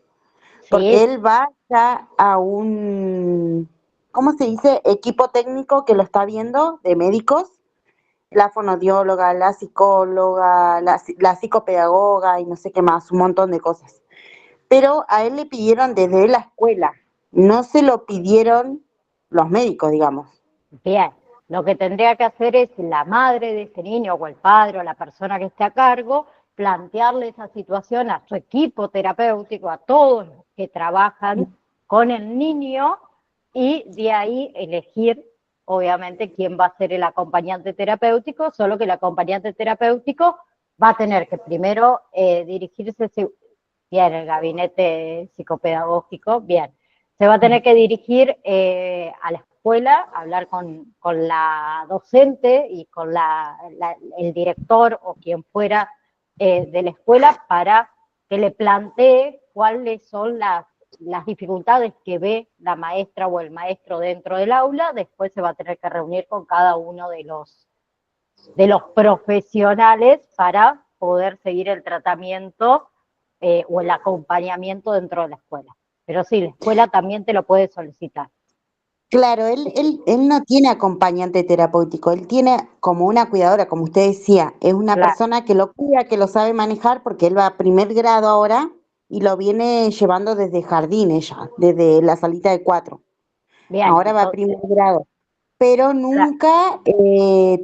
Porque Sí, él va ya a ¿cómo se dice? Equipo técnico que lo está viendo, de médicos, la fonodióloga, la psicóloga, la psicopedagoga y no sé qué más, un montón de cosas. Pero a él le pidieron desde la escuela, no se lo pidieron los médicos, digamos. bien. Lo que tendría que hacer es la madre de ese niño o el padre o la persona que esté a cargo, plantearle esa situación a su equipo terapéutico, a todos los que trabajan con el niño y de ahí elegir, obviamente, quién va a ser el acompañante terapéutico, solo que el acompañante terapéutico va a tener que primero dirigirse Bien, el gabinete psicopedagógico, bien. Se va a tener que dirigir a la escuela, hablar con la docente y con el director o quien fuera de la escuela para que le plantee cuáles son las dificultades que ve la maestra o el maestro dentro del aula. Después se va a tener que reunir con cada uno de los profesionales para poder seguir el tratamiento o el acompañamiento dentro de la escuela. Pero sí, la escuela también te lo puede solicitar. Claro, él no tiene acompañante terapéutico, él tiene como una cuidadora, como usted decía, es una Claro. persona que lo cuida, que lo sabe manejar, porque él va a primer grado ahora y lo viene llevando desde jardín ella, desde la salita de 4. Bien, Ahora va a entonces, primer grado, pero claro, nunca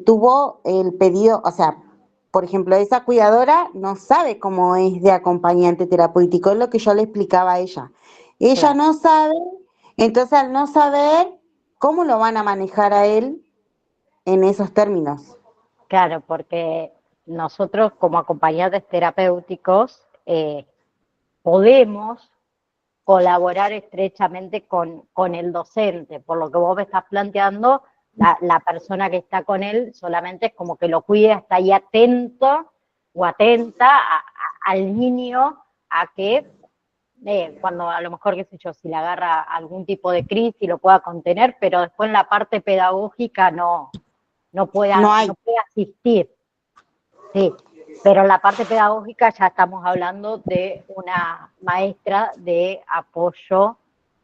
tuvo el pedido, o sea, por ejemplo, esa cuidadora no sabe cómo es de acompañante terapéutico, es lo que yo le explicaba a ella. Ella claro, no sabe, entonces al no saber, ¿cómo lo van a manejar a él en esos términos? claro, porque nosotros como acompañantes terapéuticos podemos colaborar estrechamente con el docente, por lo que vos me estás planteando, la persona que está con él solamente es como que lo cuida, está ahí atento o atenta al niño a que cuando a lo mejor, qué sé yo, si le agarra algún tipo de crisis lo pueda contener, pero después en la parte pedagógica No hay. no puede asistir. Sí, pero en la parte pedagógica ya estamos hablando de una maestra de apoyo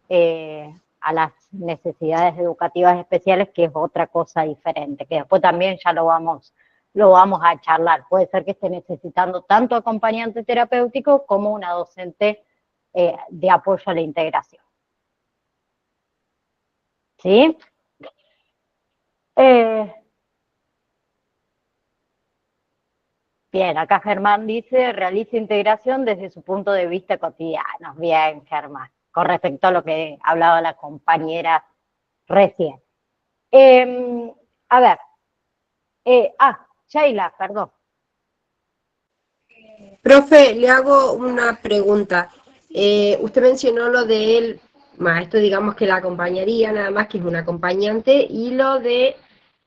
a las necesidades educativas especiales, que es otra cosa diferente, que después también ya lo vamos a charlar. Puede ser que esté necesitando tanto acompañante terapéutico como una docente de apoyo a la integración. ¿Sí? Eh, Bien, acá Germán dice, realiza integración desde su punto de vista cotidiano. Bien, Germán, con respecto a lo que hablaba la compañera recién. A ver, Sheila, perdón. Profe, le hago una pregunta. Usted mencionó lo del maestro, digamos que la acompañaría, nada más que es un acompañante, y lo de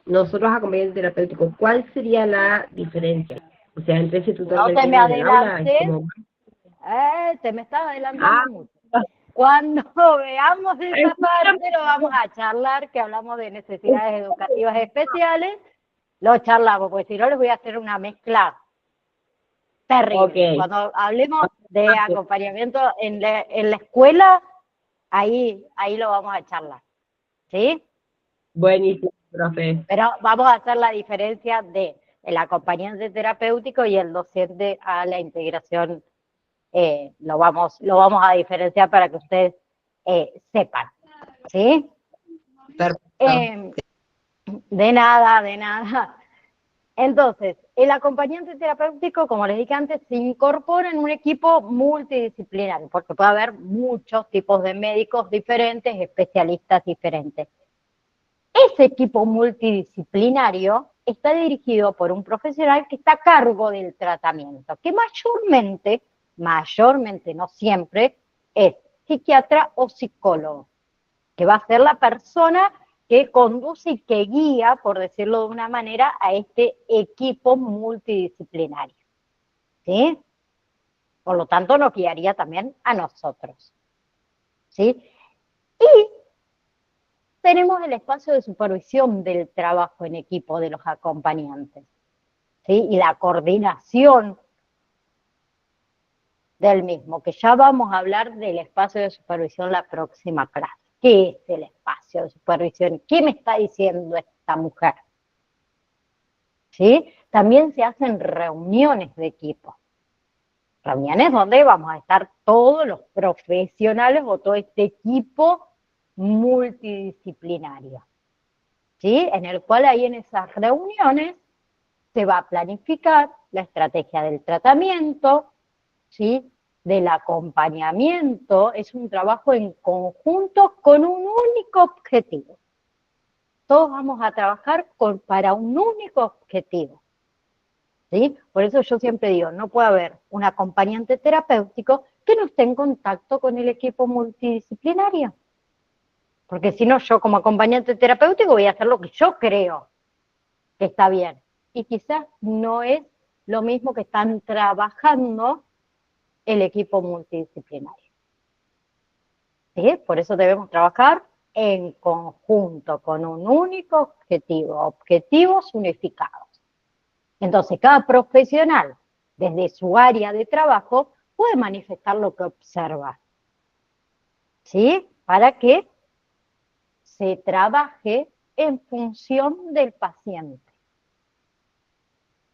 nosotros acompañantes terapéuticos. ¿Cuál sería la diferencia? O sea, entre ese tutor No que él te me tiene en el aula, es adelantes, como... te me estás adelantando Ah, mucho. Cuando veamos esa parte lo vamos a charlar, que hablamos de necesidades educativas especiales, lo charlamos, porque si no les voy a hacer una mezcla terrible. ok. Cuando hablemos de acompañamiento en la escuela, ahí lo vamos a charlar, ¿sí? Buenísimo, profe. Pero vamos a hacer la diferencia de el acompañante terapéutico y el docente a la integración. Lo vamos a diferenciar para que ustedes sepan, ¿sí? Perfecto. De nada, de nada. Entonces, el acompañante terapéutico, como les dije antes, se incorpora en un equipo multidisciplinario, porque puede haber muchos tipos de médicos diferentes, especialistas diferentes. Ese equipo multidisciplinario está dirigido por un profesional que está a cargo del tratamiento, que mayormente, no siempre, es psiquiatra o psicólogo, que va a ser la persona que conduce y que guía, por decirlo de una manera, a este equipo multidisciplinario. ¿Sí? Por lo tanto, nos guiaría también a nosotros. ¿Sí? Y tenemos el espacio de supervisión del trabajo en equipo de los acompañantes. ¿Sí? Y la coordinación del mismo, que ya vamos a hablar del espacio de supervisión la próxima clase. ¿Qué es el espacio de supervisión? ¿Qué me está diciendo esta mujer? ¿Sí? También se hacen reuniones de equipo. Reuniones donde vamos a estar todos los profesionales o todo este equipo multidisciplinario. ¿Sí? En el cual ahí en esas reuniones se va a planificar la estrategia del tratamiento, ¿sí? Del acompañamiento, es un trabajo en conjunto con un único objetivo. Todos vamos a trabajar para un único objetivo. ¿sí? Por eso yo siempre digo, no puede haber un acompañante terapéutico que no esté en contacto con el equipo multidisciplinario. Porque si no, yo como acompañante terapéutico voy a hacer lo que yo creo que está bien. Y quizás no es lo mismo que están trabajando el equipo multidisciplinario. ¿Sí? Por eso debemos trabajar en conjunto, con un único objetivo, objetivos unificados. Entonces, cada profesional, desde su área de trabajo, puede manifestar lo que observa. ¿Sí? Para que se trabaje en función del paciente.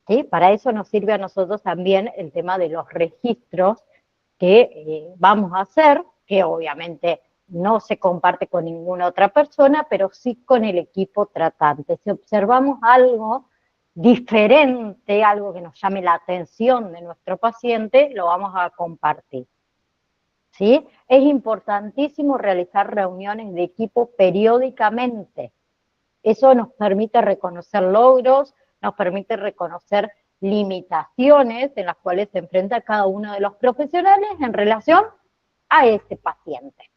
¿Sí? Para eso nos sirve a nosotros también el tema de los registros que vamos a hacer, que obviamente no se comparte con ninguna otra persona, pero sí con el equipo tratante. Si observamos algo diferente, algo que nos llame la atención de nuestro paciente, lo vamos a compartir. ¿Sí? Es importantísimo realizar reuniones de equipo periódicamente. Eso nos permite reconocer logros, nos permite reconocer limitaciones en las cuales se enfrenta cada uno de los profesionales en relación a ese paciente.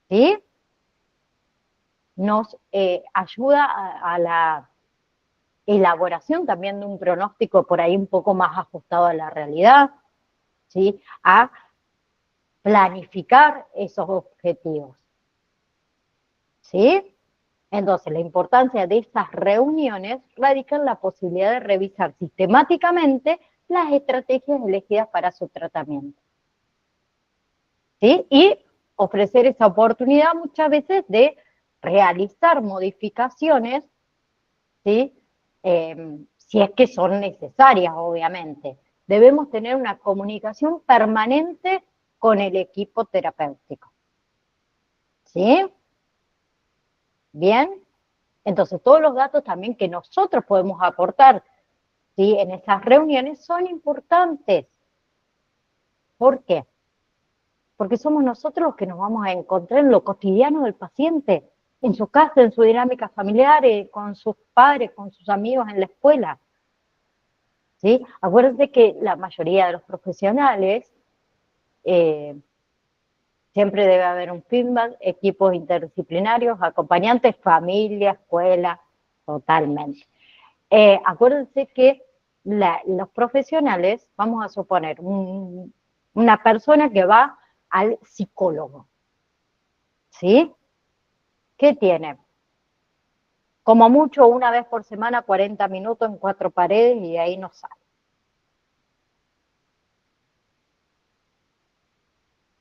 ¿Sí? Nos ayuda a la elaboración también de un pronóstico por ahí un poco más ajustado a la realidad, ¿sí? A planificar esos objetivos. ¿Sí? Entonces, la importancia de estas reuniones radica en la posibilidad de revisar sistemáticamente las estrategias elegidas para su tratamiento. ¿Sí? Y ofrecer esa oportunidad muchas veces de realizar modificaciones, ¿sí? Si es que son necesarias, obviamente. Debemos tener una comunicación permanente con el equipo terapéutico. ¿Sí? Bien. Entonces, todos los datos también que nosotros podemos aportar, ¿sí? En esas reuniones son importantes. ¿Por qué? Porque somos nosotros los que nos vamos a encontrar en lo cotidiano del paciente, en su casa, en su dinámica familiar, con sus padres, con sus amigos en la escuela. ¿Sí? Acuérdense que la mayoría de los profesionales siempre debe haber un feedback, equipos interdisciplinarios, acompañantes, familia, escuela, totalmente. Acuérdense que los profesionales, vamos a suponer, una persona que va al psicólogo, ¿sí? ¿Qué tiene? Como mucho una vez por semana, 40 minutos en 4 paredes y ahí no sale.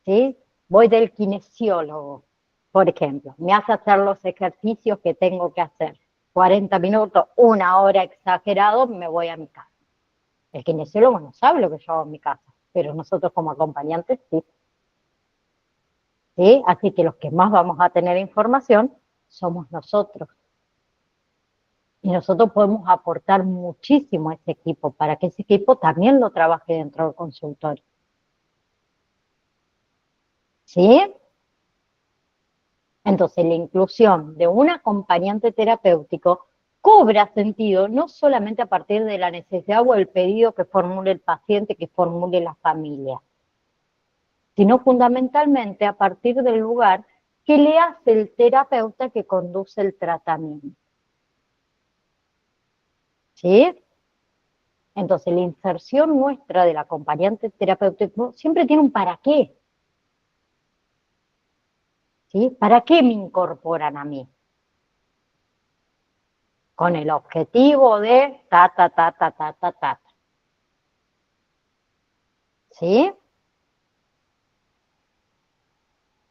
¿Sí? Voy del kinesiólogo, por ejemplo, me hace hacer los ejercicios que tengo que hacer. 40 minutos, 1 hora exagerado, me voy a mi casa. El kinesiólogo no sabe lo que yo hago en mi casa, pero nosotros como acompañantes sí. ¿Sí? Así que los que más vamos a tener información somos nosotros. Y nosotros podemos aportar muchísimo a ese equipo para que ese equipo también lo trabaje dentro del consultorio. ¿Sí? Entonces, la inclusión de un acompañante terapéutico cobra sentido no solamente a partir de la necesidad o el pedido que formule el paciente, que formule la familia, sino fundamentalmente a partir del lugar que le hace el terapeuta que conduce el tratamiento. ¿Sí? Entonces, la inserción nuestra del acompañante terapéutico siempre tiene un para qué. ¿Sí? ¿Para qué me incorporan a mí? Con el objetivo de ta. ¿Sí?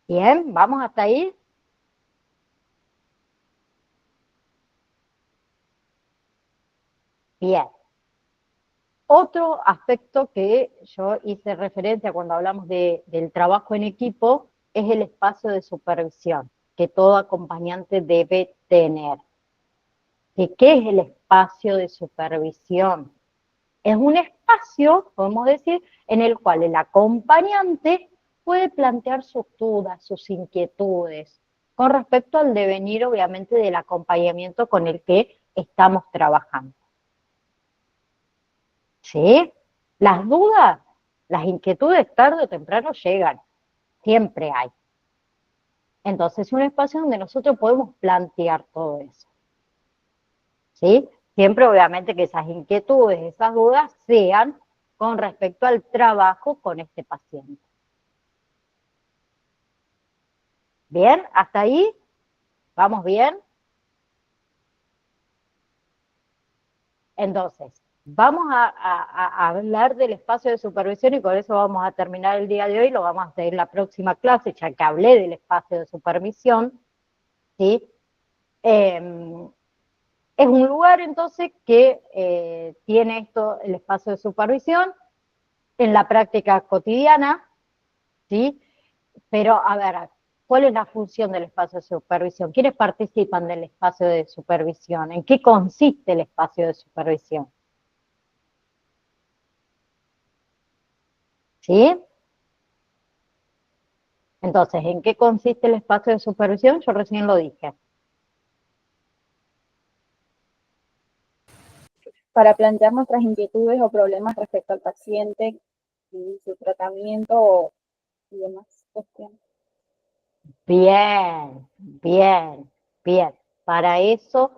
Bien, ¿vamos hasta ahí? Bien. Otro aspecto que yo hice referencia cuando hablamos del trabajo en equipo es el espacio de supervisión que todo acompañante debe tener. ¿Y qué es el espacio de supervisión? Es un espacio, podemos decir, en el cual el acompañante puede plantear sus dudas, sus inquietudes, con respecto al devenir, obviamente, del acompañamiento con el que estamos trabajando. ¿Sí? Las dudas, las inquietudes tarde o temprano llegan, siempre hay. Entonces, es un espacio donde nosotros podemos plantear todo eso. ¿Sí? Siempre, obviamente, que esas inquietudes, esas dudas sean con respecto al trabajo con este paciente. ¿Bien? ¿Hasta ahí? ¿Vamos bien? Entonces, vamos a hablar del espacio de supervisión y con eso vamos a terminar el día de hoy, lo vamos a hacer en la próxima clase, ya que hablé del espacio de supervisión, ¿sí? Es un lugar entonces que tiene esto, el espacio de supervisión, en la práctica cotidiana, ¿sí? Pero, a ver, ¿cuál es la función del espacio de supervisión? ¿Quiénes participan del espacio de supervisión? ¿En qué consiste el espacio de supervisión? ¿Sí? Entonces, ¿en qué consiste el espacio de supervisión? Yo recién lo dije. Para plantear nuestras inquietudes o problemas respecto al paciente y su tratamiento y demás cuestiones. Bien, bien, bien. Para eso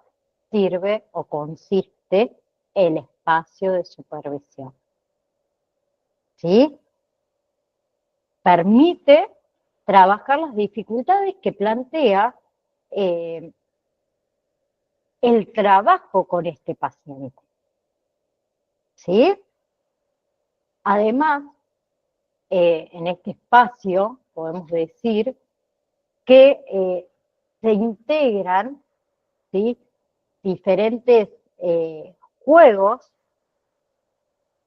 sirve o consiste el espacio de supervisión. ¿Sí? Permite trabajar las dificultades que plantea el trabajo con este paciente. ¿Sí? Además, en este espacio podemos decir que se integran, ¿sí?, diferentes juegos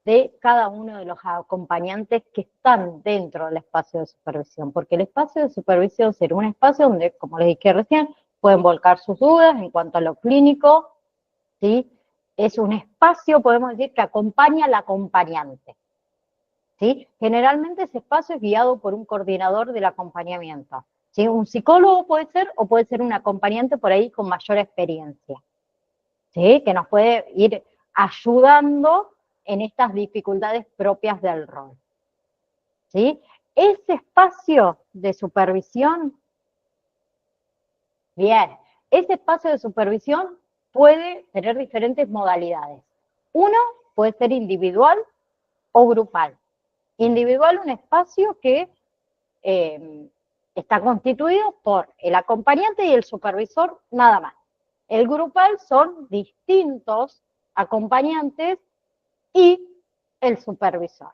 de cada uno de los acompañantes que están dentro del espacio de supervisión, porque el espacio de supervisión será un espacio donde, como les dije recién, pueden volcar sus dudas en cuanto a lo clínico, ¿sí? Es un espacio, podemos decir, que acompaña al acompañante, ¿sí? Generalmente ese espacio es guiado por un coordinador del acompañamiento, ¿sí? Un psicólogo puede ser, o puede ser un acompañante por ahí con mayor experiencia, ¿sí? Que nos puede ir ayudando en estas dificultades propias del rol, ¿sí? Ese espacio de supervisión, bien, ese espacio de supervisión puede tener diferentes modalidades. Uno puede ser individual o grupal. Individual, un espacio que está constituido por el acompañante y el supervisor, nada más. El grupal son distintos acompañantes y el supervisor,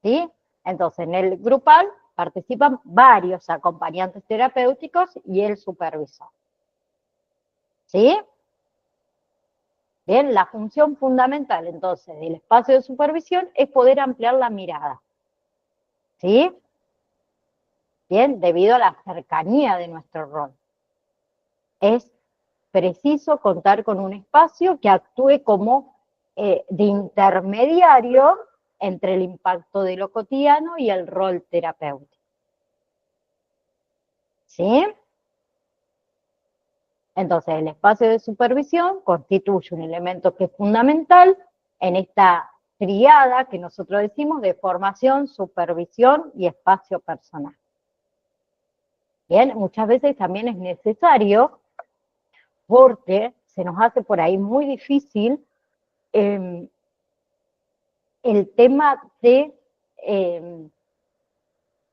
¿sí? Entonces, en el grupal participan varios acompañantes terapéuticos y el supervisor, ¿sí? Bien, la función fundamental, entonces, del espacio de supervisión es poder ampliar la mirada, ¿sí? Bien, debido a la cercanía de nuestro rol. Es preciso contar con un espacio que actúe como de intermediario entre el impacto de lo cotidiano y el rol terapéutico. ¿Sí? Entonces, el espacio de supervisión constituye un elemento que es fundamental en esta triada que nosotros decimos de formación, supervisión y espacio personal. Bien, muchas veces también es necesario porque se nos hace por ahí muy difícil el tema de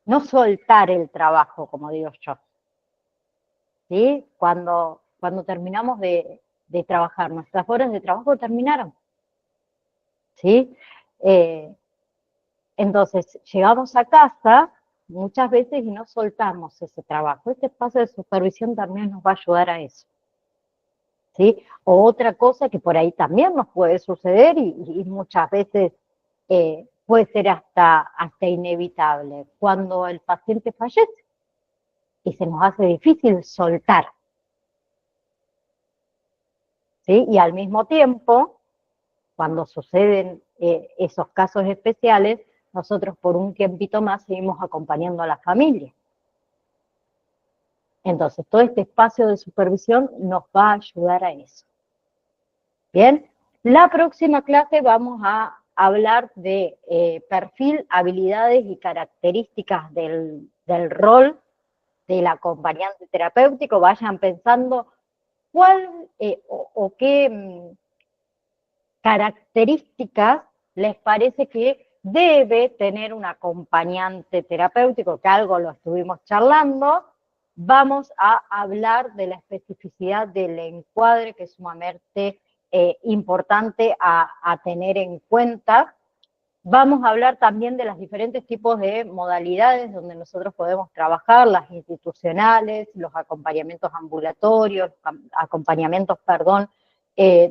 no soltar el trabajo, como digo yo, ¿sí? Cuando terminamos de trabajar, nuestras horas de trabajo terminaron, ¿sí? Entonces, llegamos a casa muchas veces y no soltamos ese trabajo. Este espacio de supervisión también nos va a ayudar a eso, ¿sí? O otra cosa que por ahí también nos puede suceder y muchas veces puede ser hasta inevitable, cuando el paciente fallece y se nos hace difícil soltar, ¿sí? Y al mismo tiempo, cuando suceden esos casos especiales, nosotros por un tiempito más seguimos acompañando a la familia. Entonces, todo este espacio de supervisión nos va a ayudar a eso. Bien, la próxima clase vamos a hablar de perfil, habilidades y características del rol del acompañante terapéutico. Vayan pensando cuál o qué características les parece que debe tener un acompañante terapéutico, que algo lo estuvimos charlando. Vamos a hablar de la especificidad del encuadre, que es sumamente importante a tener en cuenta. Vamos a hablar también de los diferentes tipos de modalidades donde nosotros podemos trabajar, las institucionales, los acompañamientos ambulatorios, acompañamientos,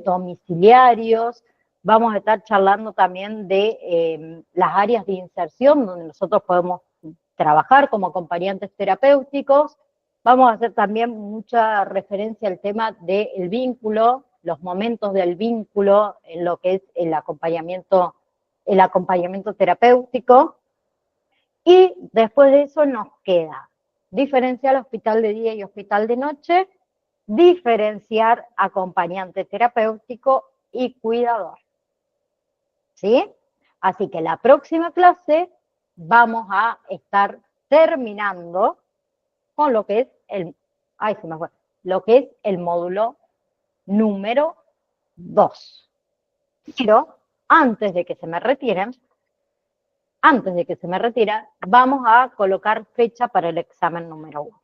domiciliarios. Vamos a estar charlando también de las áreas de inserción donde nosotros podemos trabajar como acompañantes terapéuticos. Vamos a hacer también mucha referencia al tema del vínculo, los momentos del vínculo en lo que es el acompañamiento terapéutico. Y después de eso nos queda diferenciar hospital de día y hospital de noche, diferenciar acompañante terapéutico y cuidador. ¿Sí? Así que la próxima clase vamos a estar terminando con lo que es lo que es el módulo número 2. Pero antes de que se me retiren, vamos a colocar fecha para el examen número 1.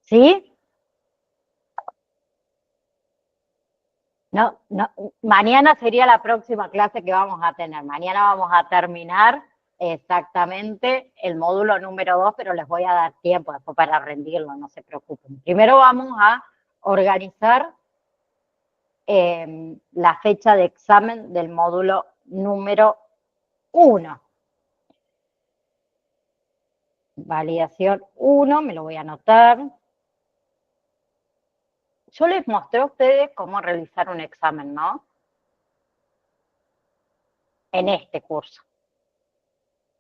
¿Sí? No, mañana sería la próxima clase que vamos a tener. Mañana vamos a terminar exactamente el módulo número 2, pero les voy a dar tiempo después para rendirlo, no se preocupen. Primero vamos a organizar la fecha de examen del módulo número 1. Validación 1, me lo voy a anotar. Yo les mostré a ustedes cómo realizar un examen, ¿no? En este curso.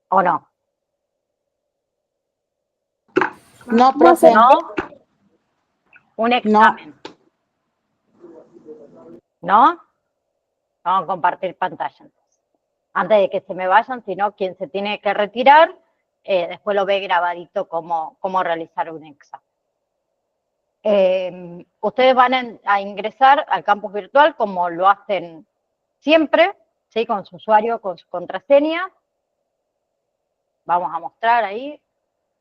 ¿O no? No, profe. ¿No? Un examen. ¿No? Vamos a compartir pantalla. Antes de que se me vayan, sino quien se tiene que retirar, después lo ve grabadito cómo realizar un examen. Ustedes van a ingresar al campus virtual como lo hacen siempre, ¿sí? Con su usuario, con su contraseña. Vamos a mostrar ahí.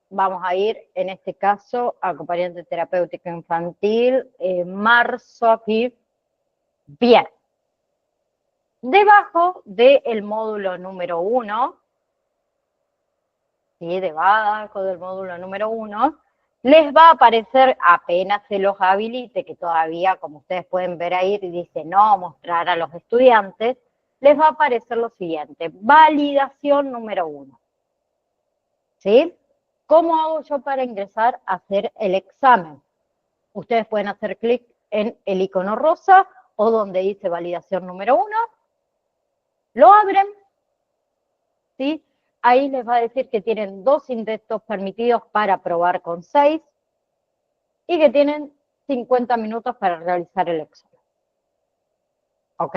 Vamos a ir, en este caso, a acompañante terapéutico infantil, marzo aquí. Bien. Debajo del módulo número 1, ¿sí? Debajo del módulo número 1, les va a aparecer, apenas se los habilite, que todavía, como ustedes pueden ver ahí, dice no mostrar a los estudiantes, les va a aparecer lo siguiente: validación número 1. ¿Sí? ¿Cómo hago yo para ingresar a hacer el examen? Ustedes pueden hacer clic en el icono rosa o donde dice validación número 1, lo abren, ¿sí? Ahí les va a decir que tienen 2 intentos permitidos para probar con 6 y que tienen 50 minutos para realizar el examen. ¿Ok?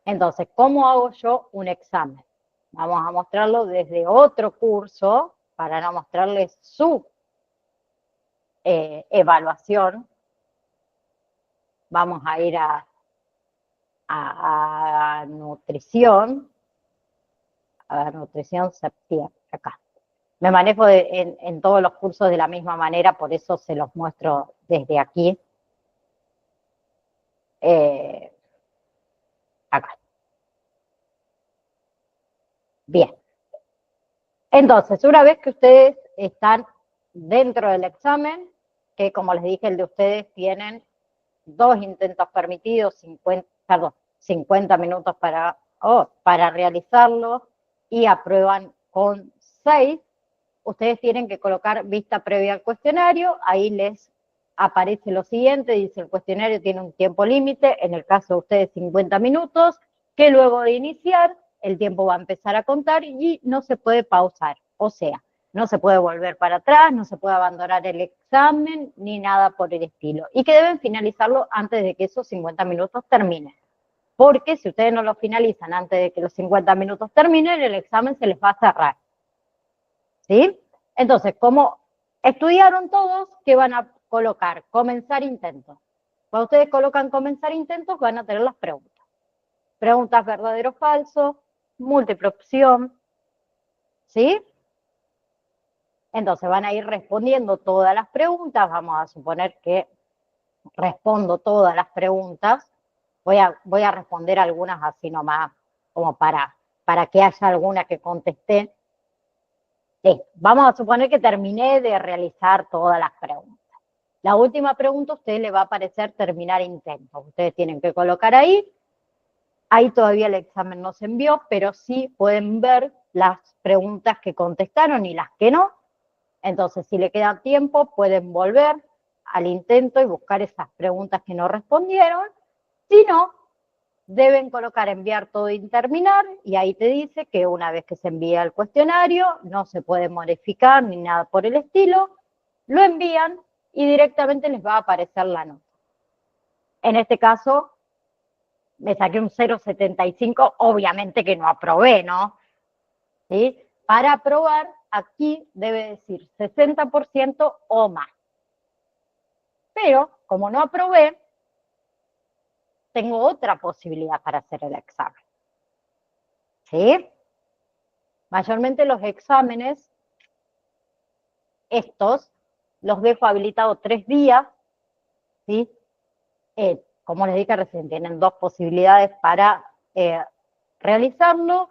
Entonces, ¿cómo hago yo un examen? Vamos a mostrarlo desde otro curso para no mostrarles su evaluación. Vamos a ir a nutrición. A nutrición septiembre, acá. Me manejo en todos los cursos de la misma manera, por eso se los muestro desde aquí. Acá. Bien. Entonces, una vez que ustedes están dentro del examen, que como les dije, el de ustedes tienen 2 intentos permitidos, 50 minutos para realizarlo, y aprueban con 6, ustedes tienen que colocar vista previa al cuestionario. Ahí les aparece lo siguiente, dice el cuestionario tiene un tiempo límite, en el caso de ustedes 50 minutos, que luego de iniciar el tiempo va a empezar a contar y no se puede pausar. O sea, No se puede volver para atrás, no se puede abandonar el examen, ni nada por el estilo. Y que deben finalizarlo antes de que esos 50 minutos terminen. Porque si ustedes no lo finalizan antes de que los 50 minutos terminen, el examen se les va a cerrar. ¿Sí? Entonces, como estudiaron todos, ¿qué van a colocar? Comenzar intentos. Cuando ustedes colocan comenzar intentos, van a tener las preguntas. Preguntas verdadero o falso, múltiple opción, ¿sí? Entonces van a ir respondiendo todas las preguntas, vamos a suponer que respondo todas las preguntas, voy a responder algunas así nomás, como para que haya alguna que contesté. Vamos a suponer que terminé de realizar todas las preguntas. La última pregunta a usted le va a aparecer terminar intento. Ustedes tienen que colocar ahí todavía el examen no se envió, pero sí pueden ver las preguntas que contestaron y las que no. Entonces, si le queda tiempo, pueden volver al intento y buscar esas preguntas que no respondieron. Si no, deben colocar enviar todo y terminar, y ahí te dice que una vez que se envía el cuestionario, no se puede modificar ni nada por el estilo, lo envían y directamente les va a aparecer la nota. En este caso, me saqué un 0,75, obviamente que no aprobé, ¿no? ¿Sí? Para aprobar, aquí debe decir 60% o más. Pero, como no aprobé, tengo otra posibilidad para hacer el examen. ¿Sí? Mayormente los exámenes, estos, los dejo habilitados 3 días, ¿sí? Como les dije recién, tienen 2 posibilidades para realizarlo,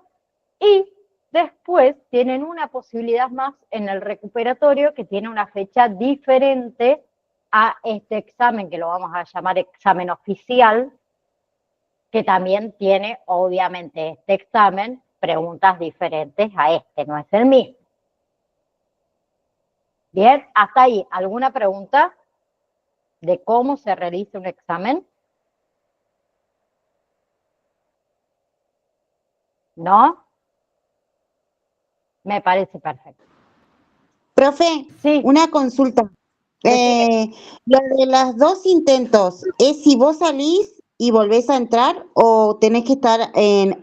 y después tienen una posibilidad más en el recuperatorio que tiene una fecha diferente a este examen, que lo vamos a llamar examen oficial, que también tiene, obviamente, este examen, preguntas diferentes a este, no es el mismo. Bien, hasta ahí, ¿alguna pregunta de cómo se realiza un examen? ¿No? Me parece perfecto. Profe, Sí. una consulta. Lo de los 2 intentos, ¿es si vos salís y volvés a entrar o tenés que estar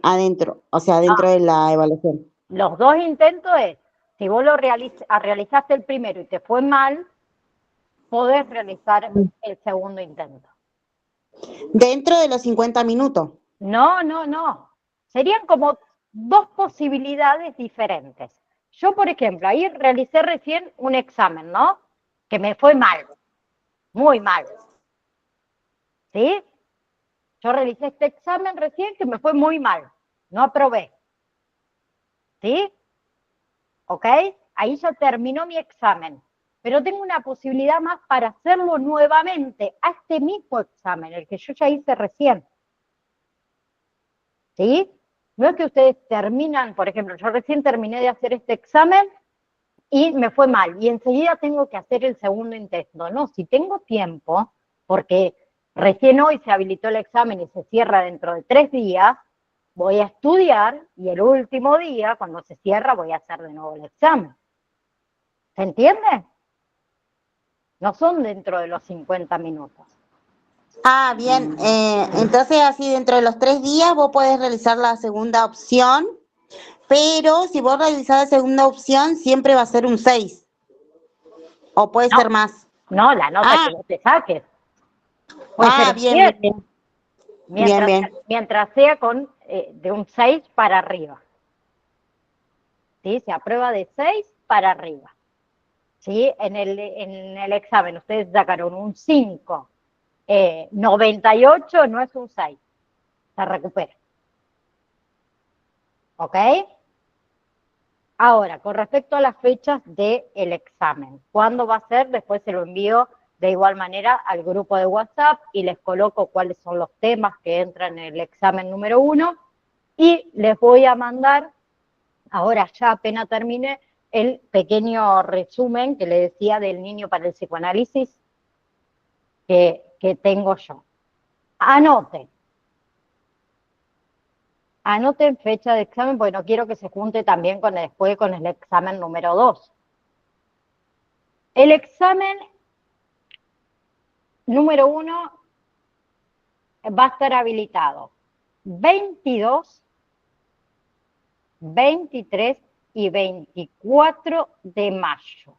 adentro, o sea, dentro de la evaluación? Los 2 intentos es, si vos realizaste el primero y te fue mal, podés realizar el segundo intento. Dentro de los 50 minutos. No. Serían como 2 posibilidades diferentes. Yo, por ejemplo, ahí realicé recién un examen, ¿no? Que me fue mal, muy mal. ¿Sí? Yo realicé este examen recién que me fue muy mal, no aprobé. ¿Sí? ¿Ok? Ahí ya terminó mi examen. Pero tengo una posibilidad más para hacerlo nuevamente a este mismo examen, el que yo ya hice recién. ¿Sí? No es que ustedes terminan, por ejemplo, yo recién terminé de hacer este examen y me fue mal, y enseguida tengo que hacer el segundo intento. No, si tengo tiempo, porque recién hoy se habilitó el examen y se cierra dentro de 3 días, voy a estudiar y el último día, cuando se cierra, voy a hacer de nuevo el examen. ¿Se entiende? No son dentro de los 50 minutos. Ah, bien. Entonces, así dentro de los 3 días vos podés realizar la segunda opción, pero si vos realizás la segunda opción, siempre va a ser un 6. O puede ser más. No, la nota que vos te saques. Puede ser un Bien, 7. bien, bien. Bien. Mientras sea de un 6 para arriba. ¿Sí? Se aprueba de 6 para arriba. ¿Sí? En el examen ustedes sacaron un 5. 98 no es un 6. Se recupera. ¿Ok? Ahora, con respecto a las fechas del examen, ¿cuándo va a ser? Después se lo envío de igual manera al grupo de WhatsApp y les coloco cuáles son los temas que entran en el examen número 1, y les voy a mandar, ahora ya apenas termine, el pequeño resumen que le decía del niño para el psicoanálisis que tengo yo. Anoten fecha de examen, porque no quiero que se junte también después con el examen número 2. El examen número 1 va a estar habilitado 22, 23 y 24 de mayo.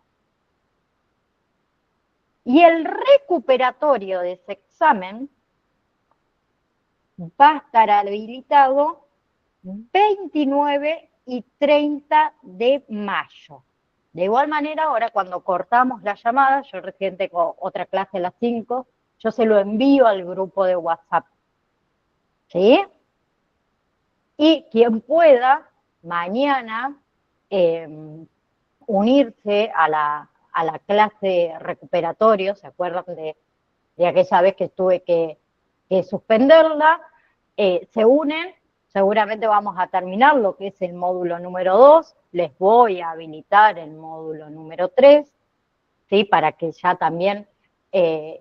Y el recuperatorio de ese examen va a estar habilitado 29 y 30 de mayo. De igual manera, ahora cuando cortamos la llamada, yo recién tengo otra clase a las 5, yo se lo envío al grupo de WhatsApp. ¿Sí? Y quien pueda, mañana, unirse a la clase recuperatorio, ¿se acuerdan de aquella vez que tuve que suspenderla? Se unen, seguramente vamos a terminar lo que es el módulo número 2, les voy a habilitar el módulo número 3, ¿sí? Para que ya también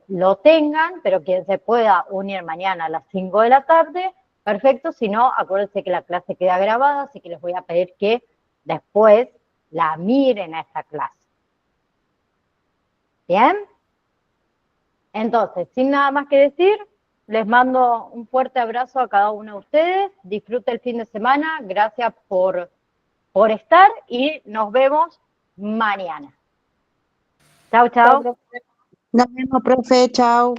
lo tengan, pero quien se pueda unir mañana a las 5 de la tarde, perfecto, si no, acuérdense que la clase queda grabada, así que les voy a pedir que después la miren a esta clase. ¿Bien? Entonces, sin nada más que decir, les mando un fuerte abrazo a cada uno de ustedes, disfruten el fin de semana, gracias por estar y nos vemos mañana. Chau, Chao, chau. profe. Nos vemos, profe, chao.